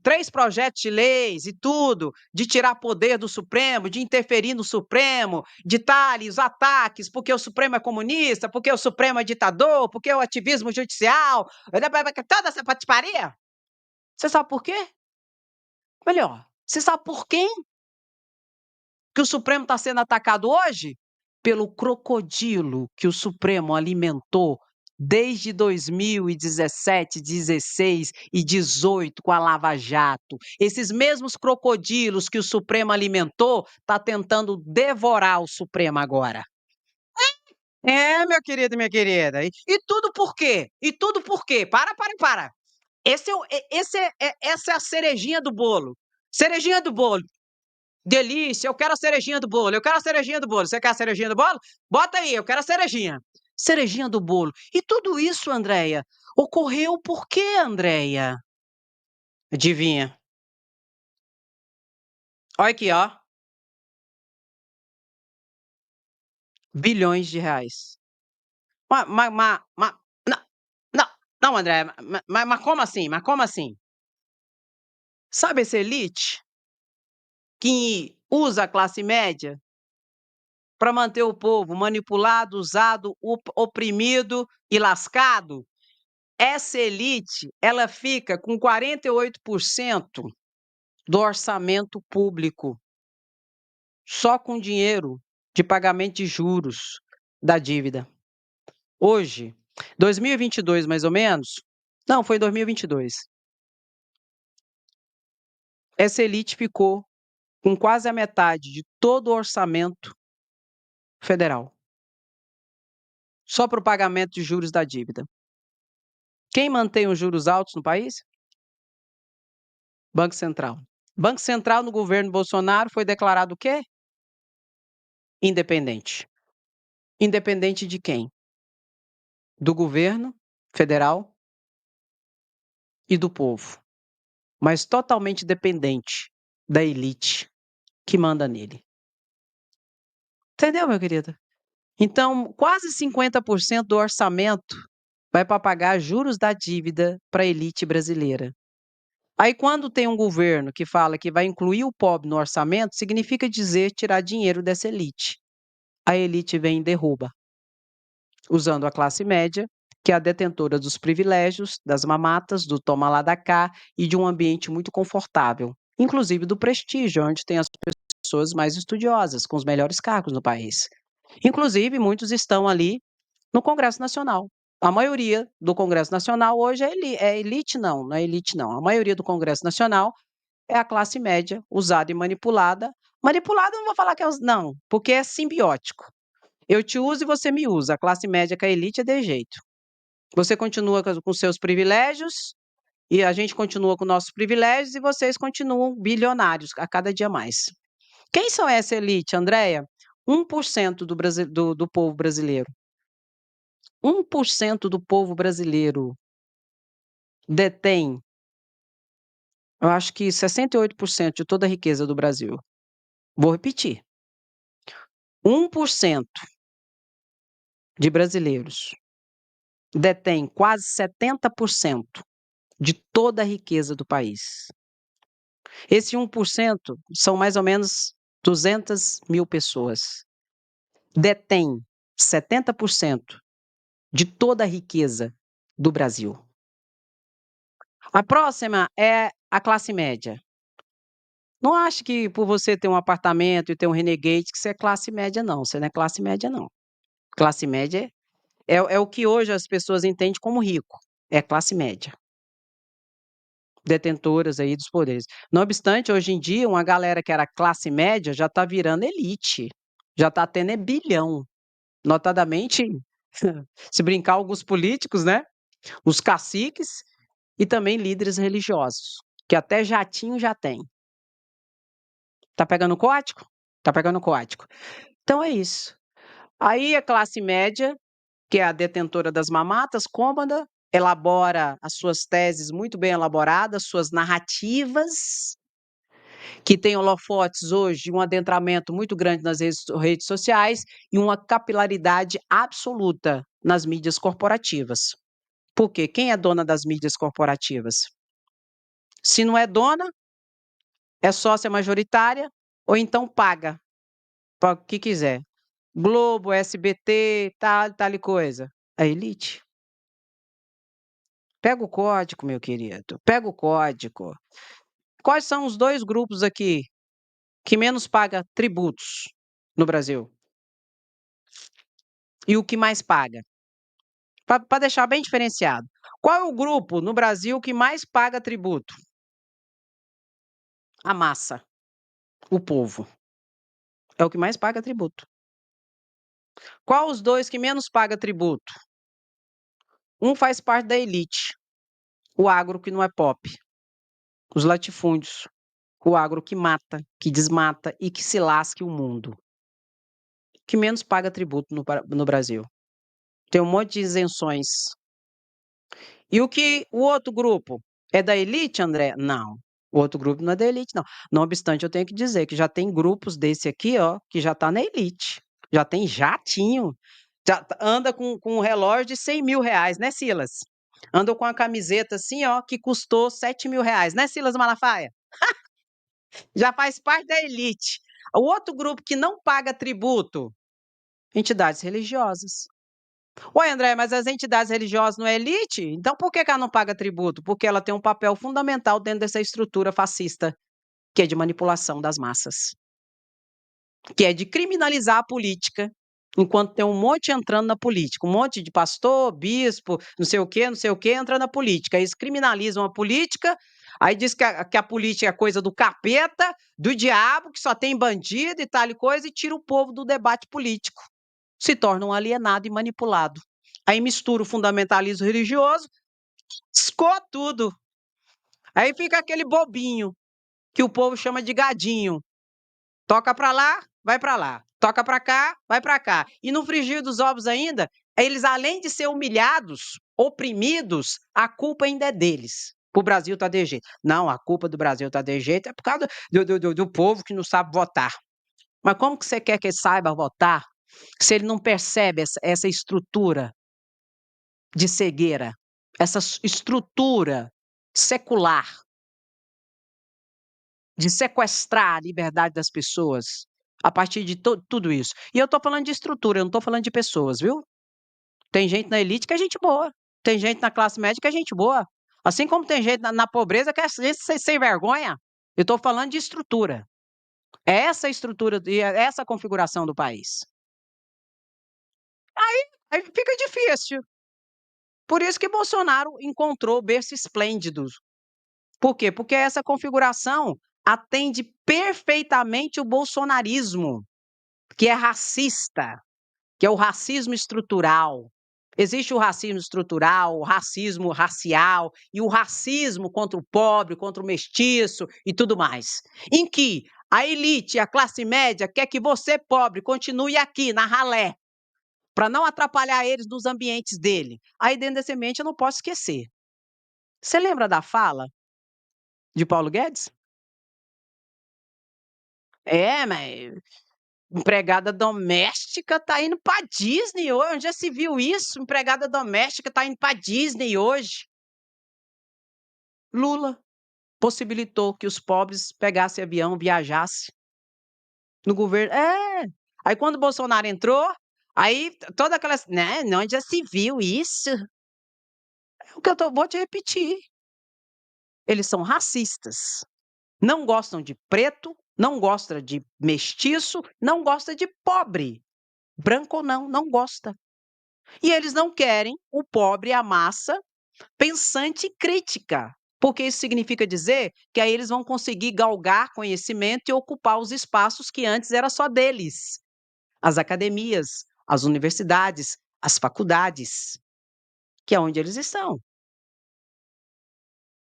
3 projetos de leis e tudo, de tirar poder do Supremo, de interferir no Supremo, de os ataques, porque o Supremo é comunista, porque o Supremo é ditador, porque o ativismo judicial, toda essa patifaria. Você sabe por quê? Melhor, você sabe por quem que o Supremo está sendo atacado hoje? Pelo crocodilo que o Supremo alimentou desde 2017, 16 e 18 com a Lava Jato. Esses mesmos crocodilos que o Supremo alimentou tá tentando devorar o Supremo agora. É, meu querido e minha querida. E tudo por quê? E tudo por quê? Para. Essa é a cerejinha do bolo. Cerejinha do bolo. Delícia, eu quero a cerejinha do bolo, eu quero a cerejinha do bolo. Você quer a cerejinha do bolo? Bota aí, eu quero a cerejinha. Cerejinha do bolo. E tudo isso, Andréia, ocorreu por quê, Andréia? Adivinha? Olha aqui, ó. Bilhões de reais. Não, não, não, Andréia, mas como assim? Mas como assim? Sabe essa elite que usa a classe média para manter o povo manipulado, usado, oprimido e lascado? Essa elite, ela fica com 48% do orçamento público, só com dinheiro de pagamento de juros da dívida. Hoje, 2022 mais ou menos, não, foi 2022, essa elite ficou com quase a metade de todo o orçamento federal, só para o pagamento de juros da dívida. Quem mantém os juros altos no país? Banco Central. Banco Central no governo Bolsonaro foi declarado o quê? Independente. Independente de quem? Do governo federal e do povo, mas totalmente dependente da elite que manda nele. Entendeu, meu querido? Então, quase 50% do orçamento vai para pagar juros da dívida para a elite brasileira. Aí, quando tem um governo que fala que vai incluir o pobre no orçamento, significa dizer tirar dinheiro dessa elite. A elite vem e derruba, usando a classe média, que é a detentora dos privilégios, das mamatas, do toma lá da cá e de um ambiente muito confortável, inclusive do prestígio, onde tem as pessoas mais estudiosas, com os melhores cargos no país. Inclusive, muitos estão ali no Congresso Nacional. A maioria do Congresso Nacional hoje é elite, não, não é elite, não. A maioria do Congresso Nacional é a classe média, usada e manipulada. Manipulada, eu não vou falar que é. Não, porque é simbiótico. Eu te uso e você me usa. A classe média com a elite é de jeito. Você continua com seus privilégios e a gente continua com nossos privilégios e vocês continuam bilionários a cada dia mais. Quem são essa elite, Andréia? 1% do povo brasileiro. 1% do povo brasileiro detém, eu acho que 68% de toda a riqueza do Brasil. Vou repetir. 1% de brasileiros detém quase 70% de toda a riqueza do país. Esse 1% são mais ou menos 200 mil pessoas. Detém 70% de toda a riqueza do Brasil. A próxima é a classe média. Não ache que por você ter um apartamento e ter um Renegade que você é classe média, não. Você não é classe média, não. Classe média é o que hoje as pessoas entendem como rico. É classe média. Detentoras aí dos poderes. Não obstante, hoje em dia, uma galera que era classe média já está virando elite. Já está tendo bilhão. Notadamente, se brincar, alguns políticos, né? Os caciques e também líderes religiosos, que até jatinho já tem. Tá pegando o código? Tá pegando o código. Então é isso. Aí a classe média, que é a detentora das mamatas, cômoda, elabora as suas teses muito bem elaboradas, suas narrativas, que tem holofotes hoje, um adentramento muito grande nas redes sociais e uma capilaridade absoluta nas mídias corporativas. Por quê? Quem é dona das mídias corporativas? Se não é dona, é sócia majoritária ou então paga para o que quiser. Globo, SBT, tal e coisa. A elite. Pega o código, meu querido. Pega o código. Quais são os 2 grupos aqui que menos paga tributos no Brasil? E o que mais paga? Para deixar bem diferenciado. Qual é o grupo no Brasil que mais paga tributo? A massa, o povo. É o que mais paga tributo. Qual os 2 que menos paga tributo? Um faz parte da elite, o agro que não é pop, os latifúndios, o agro que mata, que desmata e que se lasque o mundo. Que menos paga tributo no Brasil. Tem um monte de isenções. E o outro grupo? É da elite, André? Não. O outro grupo não é da elite, não. Não obstante, eu tenho que dizer que já tem grupos desse aqui, ó, que já está na elite. Já tem jatinho. Já anda com um relógio de 100 mil reais, né, Silas? Anda com a camiseta assim, ó, que custou 7 mil reais, né, Silas Malafaia? Já faz parte da elite. O outro grupo que não paga tributo, entidades religiosas. Oi, André, mas as entidades religiosas não é elite? Então por que ela não paga tributo? Porque ela tem um papel fundamental dentro dessa estrutura fascista, que é de manipulação das massas, que é de criminalizar a política, enquanto tem um monte entrando na política, um monte de pastor, bispo, não sei o quê, entra na política. Eles criminalizam a política, aí diz que a política é coisa do capeta, do diabo, que só tem bandido e tal e coisa, e tira o povo do debate político. Se torna um alienado e manipulado. Aí mistura o fundamentalismo religioso, escoa tudo. Aí fica aquele bobinho, que o povo chama de gadinho. Toca para lá, vai para lá. Toca para cá, vai para cá. E no frigir dos ovos ainda, eles além de ser humilhados, oprimidos, a culpa ainda é deles. O Brasil tá de jeito. Não, a culpa do Brasil tá de jeito é por causa do povo que não sabe votar. Mas como que você quer que ele saiba votar se ele não percebe essa estrutura de cegueira, essa estrutura secular de sequestrar a liberdade das pessoas a partir de tudo isso? E eu estou falando de estrutura, eu não estou falando de pessoas, viu? Tem gente na elite que é gente boa, tem gente na classe média que é gente boa, assim como tem gente na pobreza que é gente sem vergonha. Eu estou falando de estrutura. É essa estrutura e é essa configuração do país. Aí fica difícil. Por isso que Bolsonaro encontrou o berço esplêndido. Por quê? Porque essa configuração atende perfeitamente o bolsonarismo, que é racista, que é o racismo estrutural. Existe o racismo estrutural, o racismo racial e o racismo contra o pobre, contra o mestiço e tudo mais. Em que a elite, a classe média quer que você, pobre, continue aqui na ralé, para não atrapalhar eles nos ambientes dele. Aí dentro desse ambiente eu não posso esquecer. Você lembra da fala de Paulo Guedes? É, mas empregada doméstica tá indo para Disney hoje. Onde já se viu isso? Empregada doméstica tá indo para Disney hoje. Lula possibilitou que os pobres pegassem avião, viajassem no governo. É. Aí quando o Bolsonaro entrou, aí toda aquela, né? Onde já se viu isso? É o que vou te repetir. Eles são racistas. Não gostam de preto, não gosta de mestiço, não gosta de pobre. Branco ou não, não gosta. E eles não querem o pobre, a massa, pensante e crítica, porque isso significa dizer que aí eles vão conseguir galgar conhecimento e ocupar os espaços que antes era só deles. As academias, as universidades, as faculdades, que é onde eles estão.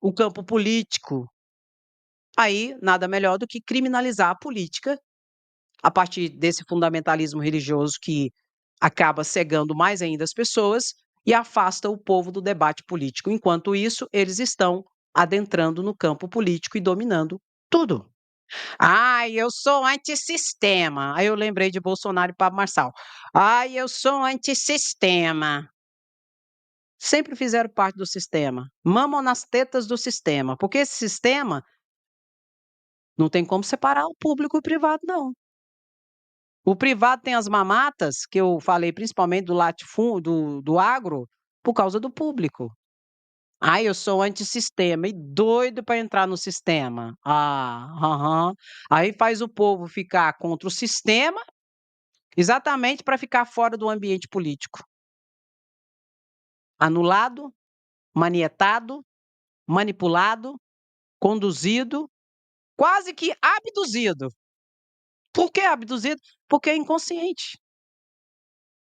O campo político. Aí, nada melhor do que criminalizar a política a partir desse fundamentalismo religioso que acaba cegando mais ainda as pessoas e afasta o povo do debate político. Enquanto isso, eles estão adentrando no campo político e dominando tudo. Ai, eu sou antissistema. Aí eu lembrei de Bolsonaro e Pablo Marçal. Ai, eu sou antissistema. Sempre fizeram parte do sistema. Mamam nas tetas do sistema. Porque esse sistema não tem como separar o público e o privado, não. O privado tem as mamatas, que eu falei principalmente do latifúndio, do agro, por causa do público. "Ai, eu sou antissistema", e doido para entrar no sistema. Ah, aham. Aí faz o povo ficar contra o sistema, exatamente para ficar fora do ambiente político. Anulado, manietado, manipulado, conduzido, quase que abduzido. Por que abduzido? Porque é inconsciente.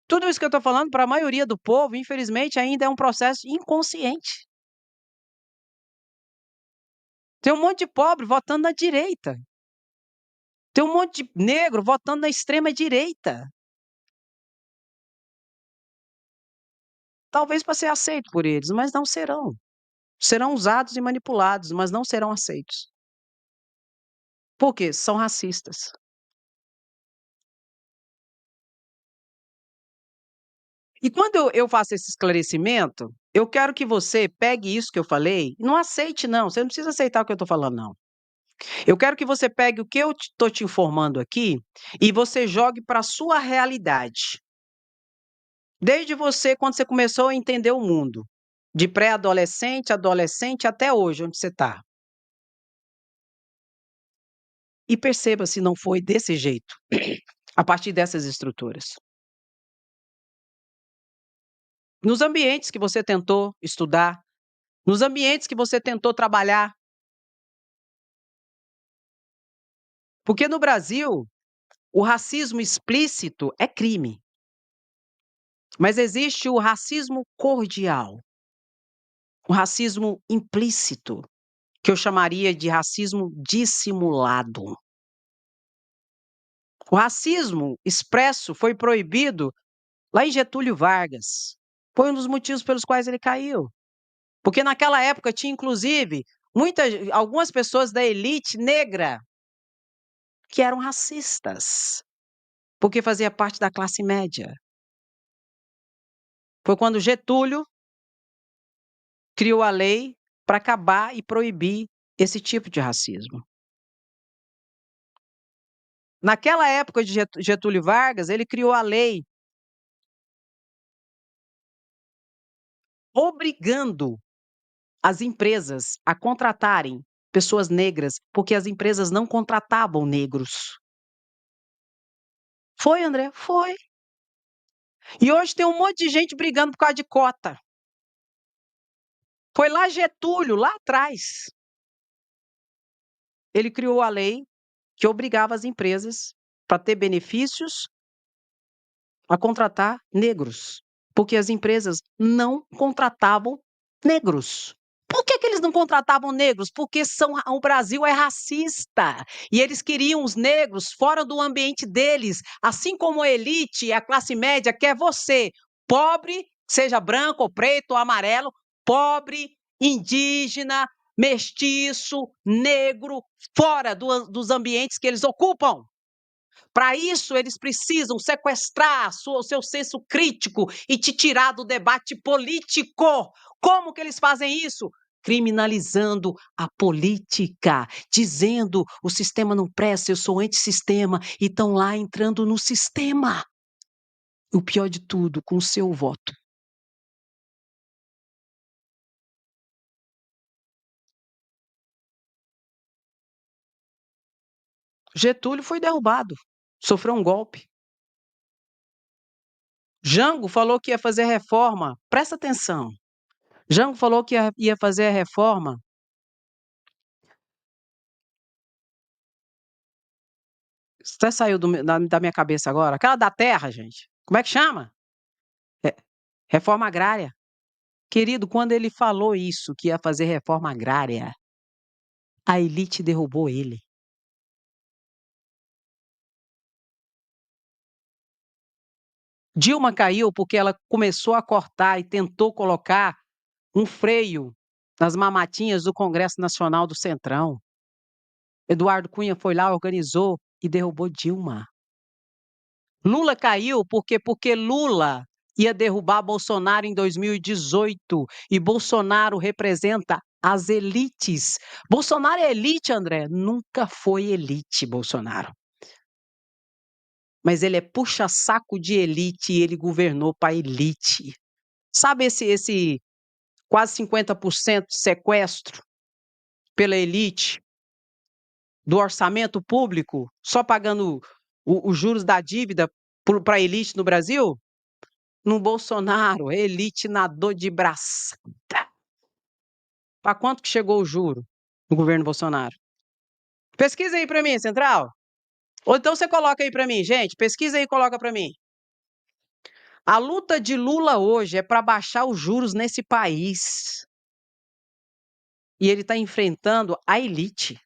Tudo isso que eu estou falando, para a maioria do povo, infelizmente, ainda é um processo inconsciente. Tem um monte de pobre votando na direita. Tem um monte de negro votando na extrema direita. Talvez para ser aceito por eles, mas não serão. Serão usados e manipulados, mas não serão aceitos. Por quê? São racistas. E quando eu faço esse esclarecimento, eu quero que você pegue isso que eu falei e não aceite não, você não precisa aceitar o que eu estou falando não. Eu quero que você pegue o que eu estou te informando aqui e você jogue para a sua realidade. Desde você, quando você começou a entender o mundo, de pré-adolescente, adolescente, até hoje, onde você está. E perceba se não foi desse jeito, a partir dessas estruturas. Nos ambientes que você tentou estudar, nos ambientes que você tentou trabalhar. Porque no Brasil, o racismo explícito é crime. Mas existe o racismo cordial, o racismo implícito, que eu chamaria de racismo dissimulado. O racismo expresso foi proibido lá em Getúlio Vargas. Foi um dos motivos pelos quais ele caiu. Porque naquela época tinha inclusive algumas pessoas da elite negra que eram racistas, porque fazia parte da classe média. Foi quando Getúlio criou a lei para acabar e proibir esse tipo de racismo. Naquela época de Getúlio Vargas, ele criou a lei obrigando as empresas a contratarem pessoas negras, porque as empresas não contratavam negros. Foi, André, foi. E hoje tem um monte de gente brigando por causa de cota. Foi lá Getúlio, lá atrás. Ele criou a lei que obrigava as empresas, para ter benefícios, a contratar negros, porque as empresas não contratavam negros. Por que eles não contratavam negros? Porque o Brasil é racista e eles queriam os negros fora do ambiente deles, assim como a elite e a classe média quer você, pobre, seja branco ou preto ou amarelo, pobre, indígena, mestiço, negro, fora dos ambientes que eles ocupam. Para isso, eles precisam sequestrar o seu senso crítico e te tirar do debate político. Como que eles fazem isso? Criminalizando a política, dizendo o sistema não presta, eu sou antissistema, e estão lá entrando no sistema. O pior de tudo, com o seu voto. Getúlio foi derrubado, sofreu um golpe. Jango falou que ia fazer reforma, presta atenção. Jango falou que ia fazer a reforma. Isso até saiu da minha cabeça agora. Aquela da terra, gente. Como é que chama? É, reforma agrária. Querido, quando ele falou isso, que ia fazer reforma agrária, a elite derrubou ele. Dilma caiu porque ela começou a cortar e tentou colocar um freio nas mamatinhas do Congresso Nacional do Centrão. Eduardo Cunha foi lá, organizou e derrubou Dilma. Lula caiu porque Lula ia derrubar Bolsonaro em 2018 e Bolsonaro representa as elites. Bolsonaro é elite, André? Nunca foi elite, Bolsonaro. Mas ele é puxa-saco de elite e ele governou para elite. Sabe esse quase 50% de sequestro pela elite do orçamento público, só pagando os juros da dívida para a elite no Brasil? No Bolsonaro, a elite nadou de braçada. Para quanto que chegou o juro no governo Bolsonaro? Pesquisa aí para mim, Central. Ou então você coloca aí para mim, gente, pesquisa aí e coloca para mim. A luta de Lula hoje é para baixar os juros nesse país. E ele está enfrentando a elite.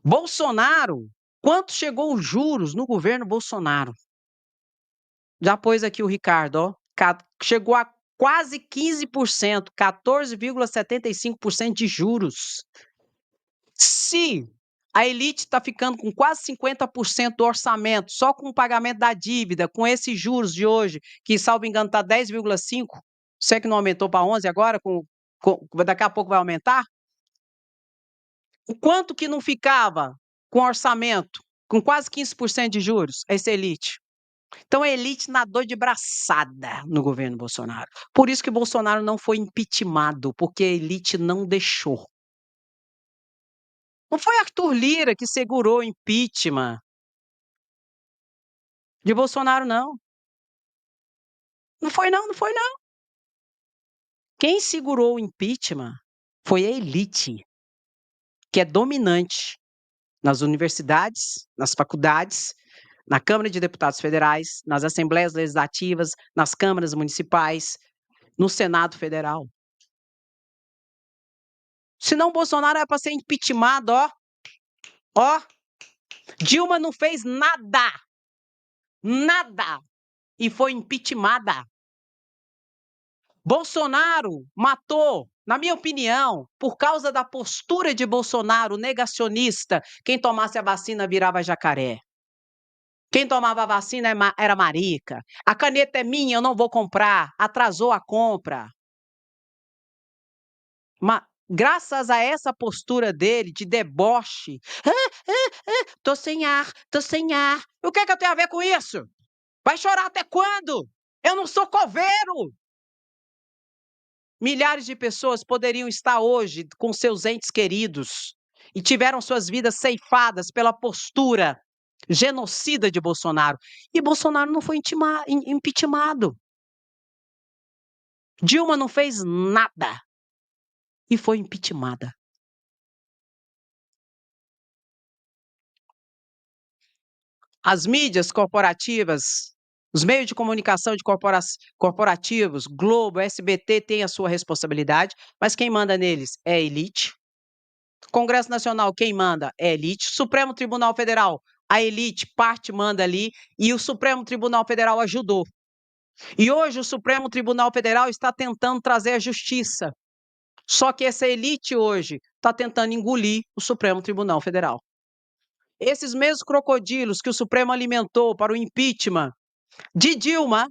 Bolsonaro, quanto chegou os juros no governo Bolsonaro? Já pôs aqui o Ricardo, ó. Chegou a quase 15%, 14,75% de juros. Se a elite está ficando com quase 50% do orçamento, só com o pagamento da dívida, com esses juros de hoje, que, salvo engano, está 10,5%, sei que não aumentou para 11% agora, daqui a pouco vai aumentar. O quanto que não ficava com orçamento, com quase 15% de juros, essa elite? Então a elite nadou de braçada no governo Bolsonaro. Por isso que Bolsonaro não foi impeachmentado, porque a elite não deixou. Não foi Arthur Lira que segurou o impeachment de Bolsonaro, não. Não foi não, não foi não. Quem segurou o impeachment foi a elite, que é dominante nas universidades, nas faculdades, na Câmara de Deputados Federais, nas assembleias legislativas, nas câmaras municipais, no Senado Federal. Senão Bolsonaro era para ser impeachmentado, ó. Ó, Dilma não fez nada, nada, e foi impeachmentada. Bolsonaro matou, na minha opinião, por causa da postura de Bolsonaro negacionista, quem tomasse a vacina virava jacaré. Quem tomava a vacina era marica. A caneta é minha, eu não vou comprar. Atrasou a compra. Mas, graças a essa postura dele de deboche, tô sem ar, tô sem ar. O que é que eu tenho a ver com isso? Vai chorar até quando? Eu não sou coveiro. Milhares de pessoas poderiam estar hoje com seus entes queridos e tiveram suas vidas ceifadas pela postura genocida de Bolsonaro. E Bolsonaro não foi impeachmentado. Dilma não fez nada e foi impeachmentada. As mídias corporativas, os meios de comunicação de corporativos, Globo, SBT, têm a sua responsabilidade, mas quem manda neles é a elite. Congresso Nacional, quem manda é a elite. Supremo Tribunal Federal, a elite, parte manda ali, e o Supremo Tribunal Federal ajudou. E hoje o Supremo Tribunal Federal está tentando trazer a justiça. Só que essa elite hoje está tentando engolir o Supremo Tribunal Federal. Esses mesmos crocodilos que o Supremo alimentou para o impeachment de Dilma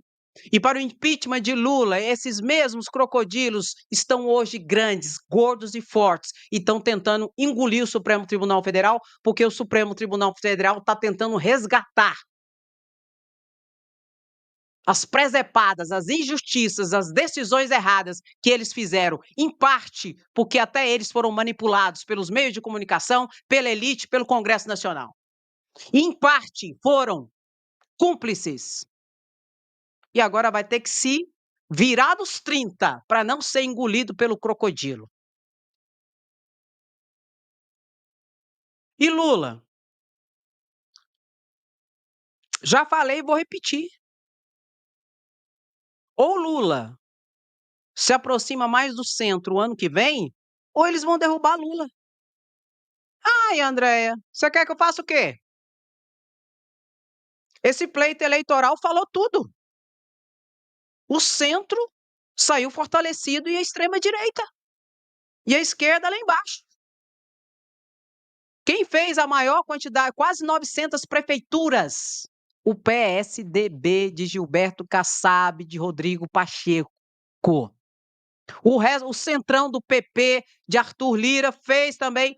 e para o impeachment de Lula, esses mesmos crocodilos estão hoje grandes, gordos e fortes e estão tentando engolir o Supremo Tribunal Federal, porque o Supremo Tribunal Federal está tentando resgatar as presepadas, as injustiças, as decisões erradas que eles fizeram, em parte porque até eles foram manipulados pelos meios de comunicação, pela elite, pelo Congresso Nacional. E, em parte, foram cúmplices. E agora vai ter que se virar dos 30 para não ser engolido pelo crocodilo. E Lula? Já falei e vou repetir. Ou Lula se aproxima mais do centro o ano que vem, ou eles vão derrubar Lula. Ai, Andréia, você quer que eu faça o quê? Esse pleito eleitoral falou tudo. O centro saiu fortalecido e a extrema-direita. E a esquerda lá embaixo. Quem fez a maior quantidade, quase 900 prefeituras? O PSDB de Gilberto Kassab, de Rodrigo Pacheco. O centrão do PP de Arthur Lira fez também.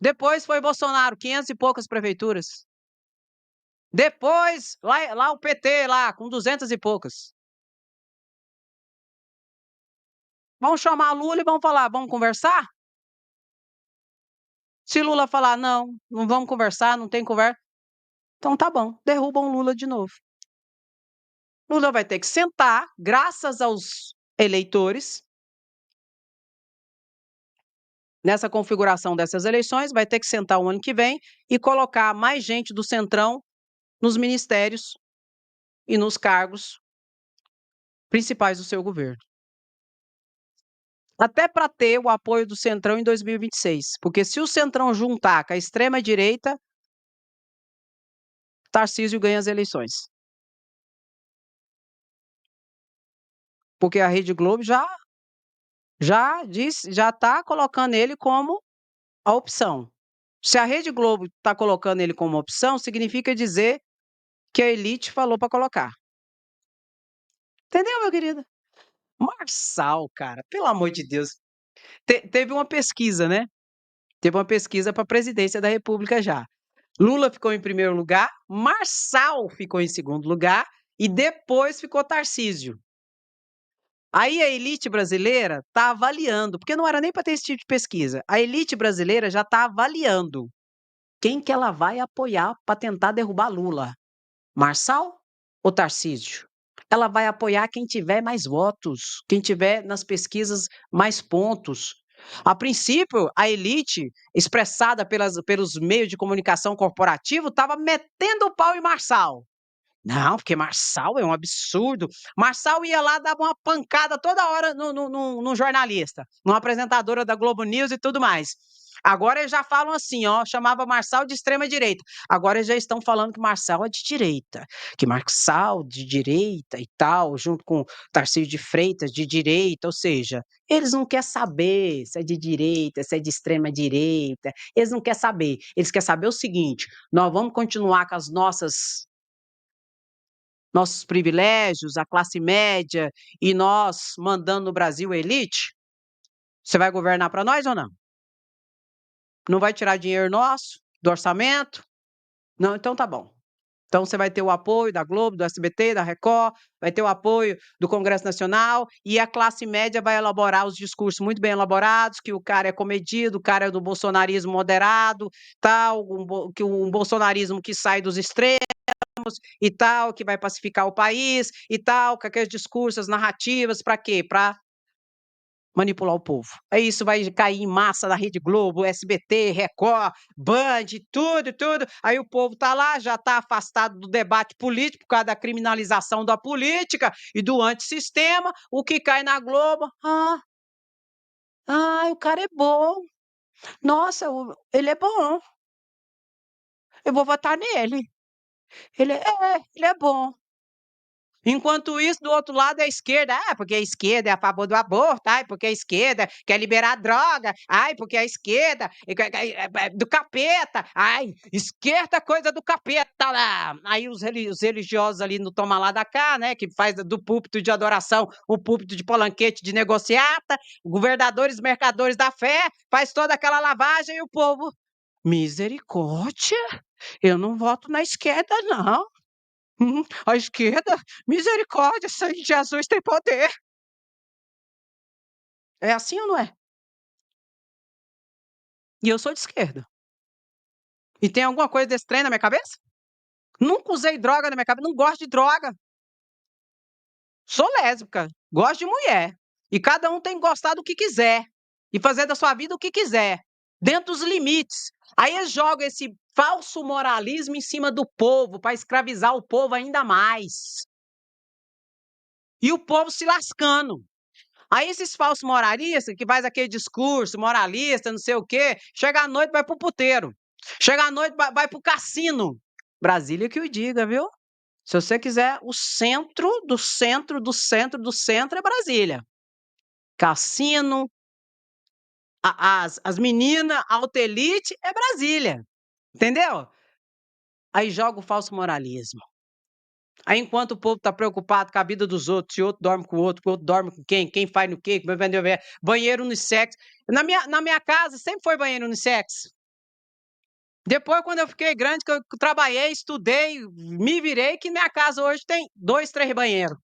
Depois foi Bolsonaro, 500 e poucas prefeituras. Depois, lá o PT, lá, com 200 e poucas. Vamos chamar Lula e vamos falar, vamos conversar? Se Lula falar, não, não vamos conversar, não tem conversa, então tá bom, derrubam Lula de novo. Lula vai ter que sentar, graças aos eleitores, nessa configuração dessas eleições, vai ter que sentar o ano que vem e colocar mais gente do Centrão nos ministérios e nos cargos principais do seu governo. Até para ter o apoio do Centrão em 2026, porque se o Centrão juntar com a extrema-direita, Tarcísio ganha as eleições. Porque a Rede Globo já está colocando ele como a opção. Se a Rede Globo está colocando ele como opção, significa dizer que a elite falou para colocar. Entendeu, meu querido? Marçal, cara, pelo amor de Deus. Teve uma pesquisa, né? Teve uma pesquisa para a presidência da República já. Lula ficou em primeiro lugar, Marçal ficou em segundo lugar e depois ficou Tarcísio. Aí a elite brasileira está avaliando, porque não era nem para ter esse tipo de pesquisa. A elite brasileira já está avaliando quem que ela vai apoiar para tentar derrubar Lula. Marçal ou Tarcísio? Ela vai apoiar quem tiver mais votos, quem tiver nas pesquisas mais pontos. A princípio, a elite, expressada pelos meios de comunicação corporativo, estava metendo o pau em Marçal. Não, porque Marçal é um absurdo. Marçal ia lá, dava uma pancada toda hora no jornalista, numa apresentadora da Globo News e tudo mais. Agora eles já falam assim, ó, chamava Marçal de extrema-direita. Agora eles já estão falando que Marçal é de direita, que Marçal de direita e tal, junto com Tarcísio de Freitas de direita, ou seja, eles não querem saber se é de direita, se é de extrema-direita, eles não querem saber. Eles querem saber o seguinte: nós vamos continuar com as nossos privilégios, a classe média, e nós mandando no Brasil a elite? Você vai governar para nós ou não? Não vai tirar dinheiro nosso, do orçamento? Não, então tá bom. Então você vai ter o apoio da Globo, do SBT, da Record, vai ter o apoio do Congresso Nacional e a classe média vai elaborar os discursos muito bem elaborados, que o cara é comedido, o cara é do bolsonarismo moderado, tal, que um bolsonarismo que sai dos extremos e tal, que vai pacificar o país e tal, com aqueles discursos, narrativas, para quê? Para manipular o povo. Aí isso vai cair em massa na Rede Globo, SBT, Record, Band, tudo, tudo. Aí o povo tá lá, já tá afastado do debate político por causa da criminalização da política e do antissistema. O que cai na Globo? O cara é bom. Nossa, ele é bom. Eu vou votar nele. Ele é bom. Enquanto isso, do outro lado é a esquerda. Porque a esquerda é a favor do aborto. Ai, porque a esquerda quer liberar droga. Ai, porque a esquerda é do capeta. Ai, esquerda é coisa do capeta lá. Aí os religiosos ali no toma lá da cá, né? Que faz do púlpito de adoração o púlpito de palanquete de negociata. Governadores, mercadores da fé, faz toda aquela lavagem e o povo. Misericórdia, eu não voto na esquerda, não. A esquerda? Misericórdia, sangue de Jesus tem poder. É assim ou não é? E eu sou de esquerda. E tem alguma coisa desse trem na minha cabeça? Nunca usei droga na minha cabeça, não gosto de droga. Sou lésbica, gosto de mulher. E cada um tem que gostar do que quiser. E fazer da sua vida o que quiser. Dentro dos limites. Aí eles jogam esse falso moralismo em cima do povo, para escravizar o povo ainda mais. E o povo se lascando. Aí esses falsos moralistas que faz aquele discurso moralista, não sei o quê, chega à noite vai pro puteiro. Chega à noite vai pro cassino. Brasília que o diga, viu? Se você quiser, o centro do centro do centro do centro é Brasília. Cassino, as meninas, alta elite é Brasília. Entendeu? Aí joga o falso moralismo. Aí, enquanto o povo está preocupado com a vida dos outros, se o outro dorme com o outro dorme com quem faz no quê, como vai vender banheiro unissex. Na minha casa sempre foi banheiro unissex. Depois, quando eu fiquei grande, que eu trabalhei, estudei, me virei, que minha casa hoje tem 2, 3 banheiros.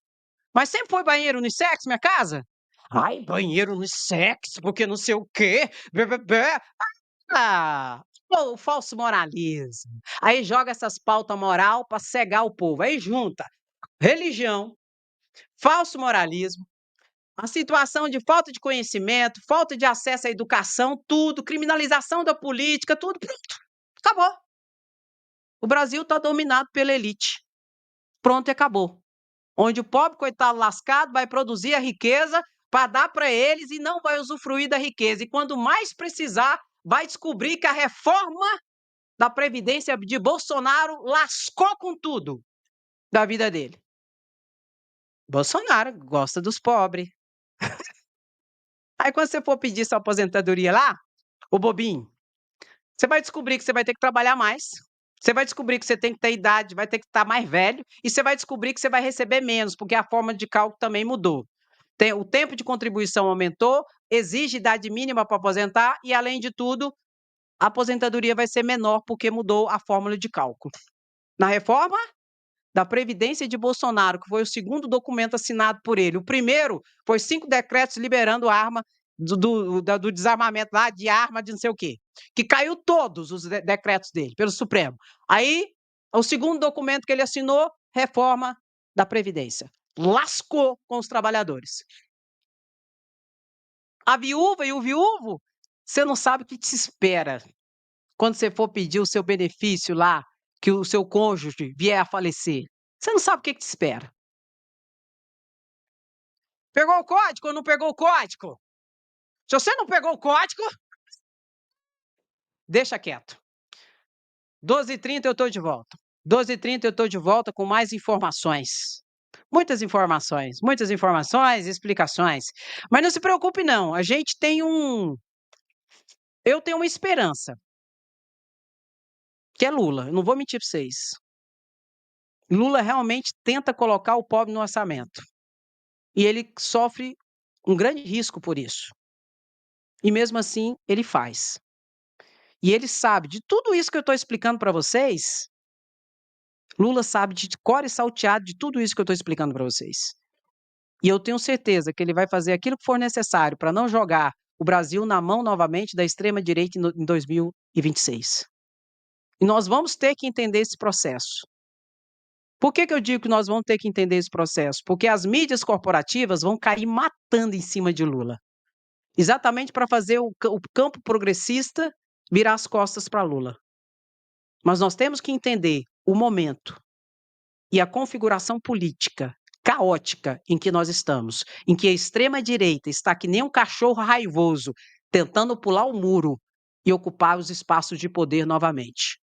Mas sempre foi banheiro unissex, minha casa? Ai, banheiro unissex, porque não sei o quê. Bé, bé, bé. O falso moralismo. Aí joga essas pautas moral para cegar o povo. Aí junta religião, falso moralismo, a situação de falta de conhecimento, falta de acesso à educação, tudo, criminalização da política, tudo, pronto, acabou. O Brasil está dominado pela elite. Pronto e acabou. Onde o pobre, coitado lascado, vai produzir a riqueza para dar para eles e não vai usufruir da riqueza. E quando mais precisar, vai descobrir que a reforma da Previdência de Bolsonaro lascou com tudo da vida dele. Bolsonaro gosta dos pobres. Aí quando você for pedir sua aposentadoria lá, o bobinho, você vai descobrir que você vai ter que trabalhar mais, você vai descobrir que você tem que ter idade, vai ter que estar mais velho, e você vai descobrir que você vai receber menos, porque a forma de cálculo também mudou. O tempo de contribuição aumentou, exige idade mínima para aposentar, e além de tudo, a aposentadoria vai ser menor, porque mudou a fórmula de cálculo. Na reforma da Previdência de Bolsonaro, que foi o segundo documento assinado por ele. O primeiro foi 5 decretos liberando arma do desarmamento lá, de arma de não sei o quê, que caiu todos os decretos dele, pelo Supremo. Aí, o segundo documento que ele assinou, reforma da Previdência. Lascou com os trabalhadores. A viúva e o viúvo, você não sabe o que te espera quando você for pedir o seu benefício lá, que o seu cônjuge vier a falecer. Você não sabe o que te espera. Pegou o código ou não pegou o código? Se você não pegou o código, deixa quieto. 12h30 eu estou de volta. 12h30 eu estou de volta com mais informações. Muitas informações, explicações. Mas não se preocupe não, a gente tem eu tenho uma esperança, que é Lula, eu não vou mentir para vocês. Lula realmente tenta colocar o pobre no orçamento. E ele sofre um grande risco por isso. E mesmo assim, ele faz. E ele sabe de tudo isso que eu estou explicando para vocês, Lula sabe de cor e salteado de tudo isso que eu estou explicando para vocês. E eu tenho certeza que ele vai fazer aquilo que for necessário para não jogar o Brasil na mão novamente da extrema-direita em 2026. E nós vamos ter que entender esse processo. Por que eu digo que nós vamos ter que entender esse processo? Porque as mídias corporativas vão cair matando em cima de Lula, exatamente para fazer o campo progressista virar as costas para Lula. Mas nós temos que entender o momento e a configuração política caótica em que nós estamos, em que a extrema-direita está que nem um cachorro raivoso tentando pular o muro e ocupar os espaços de poder novamente.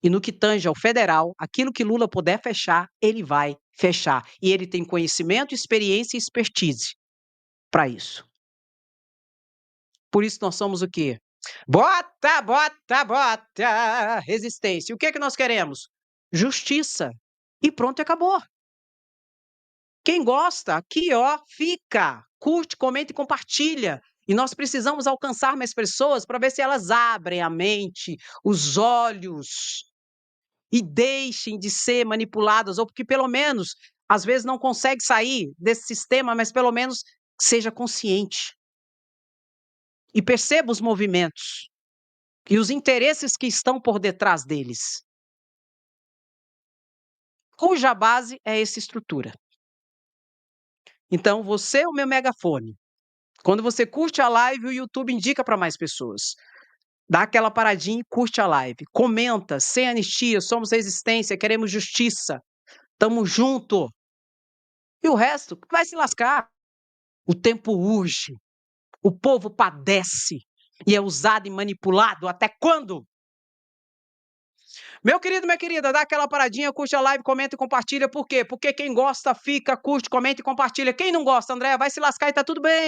E no que tange ao federal, aquilo que Lula puder fechar, ele vai fechar. E ele tem conhecimento, experiência e expertise para isso. Por isso nós somos o quê? Bota, bota, bota! Resistência. E o que é que nós queremos? Justiça. E pronto, acabou. Quem gosta, aqui ó, fica, curte, comenta e compartilha. E nós precisamos alcançar mais pessoas para ver se elas abrem a mente, os olhos e deixem de ser manipuladas, ou porque pelo menos, às vezes não consegue sair desse sistema, mas pelo menos seja consciente e perceba os movimentos e os interesses que estão por detrás deles, cuja base é essa estrutura. Então, você é o meu megafone. Quando você curte a live, o YouTube indica para mais pessoas. Dá aquela paradinha e curte a live. Comenta, sem anistia, somos resistência, queremos justiça. Tamo junto. E o resto vai se lascar. O tempo urge. O povo padece. E é usado e manipulado até quando? Meu querido, minha querida, dá aquela paradinha, curte a live, comenta e compartilha. Por quê? Porque quem gosta fica, curte, comenta e compartilha. Quem não gosta, André, vai se lascar e tá tudo bem.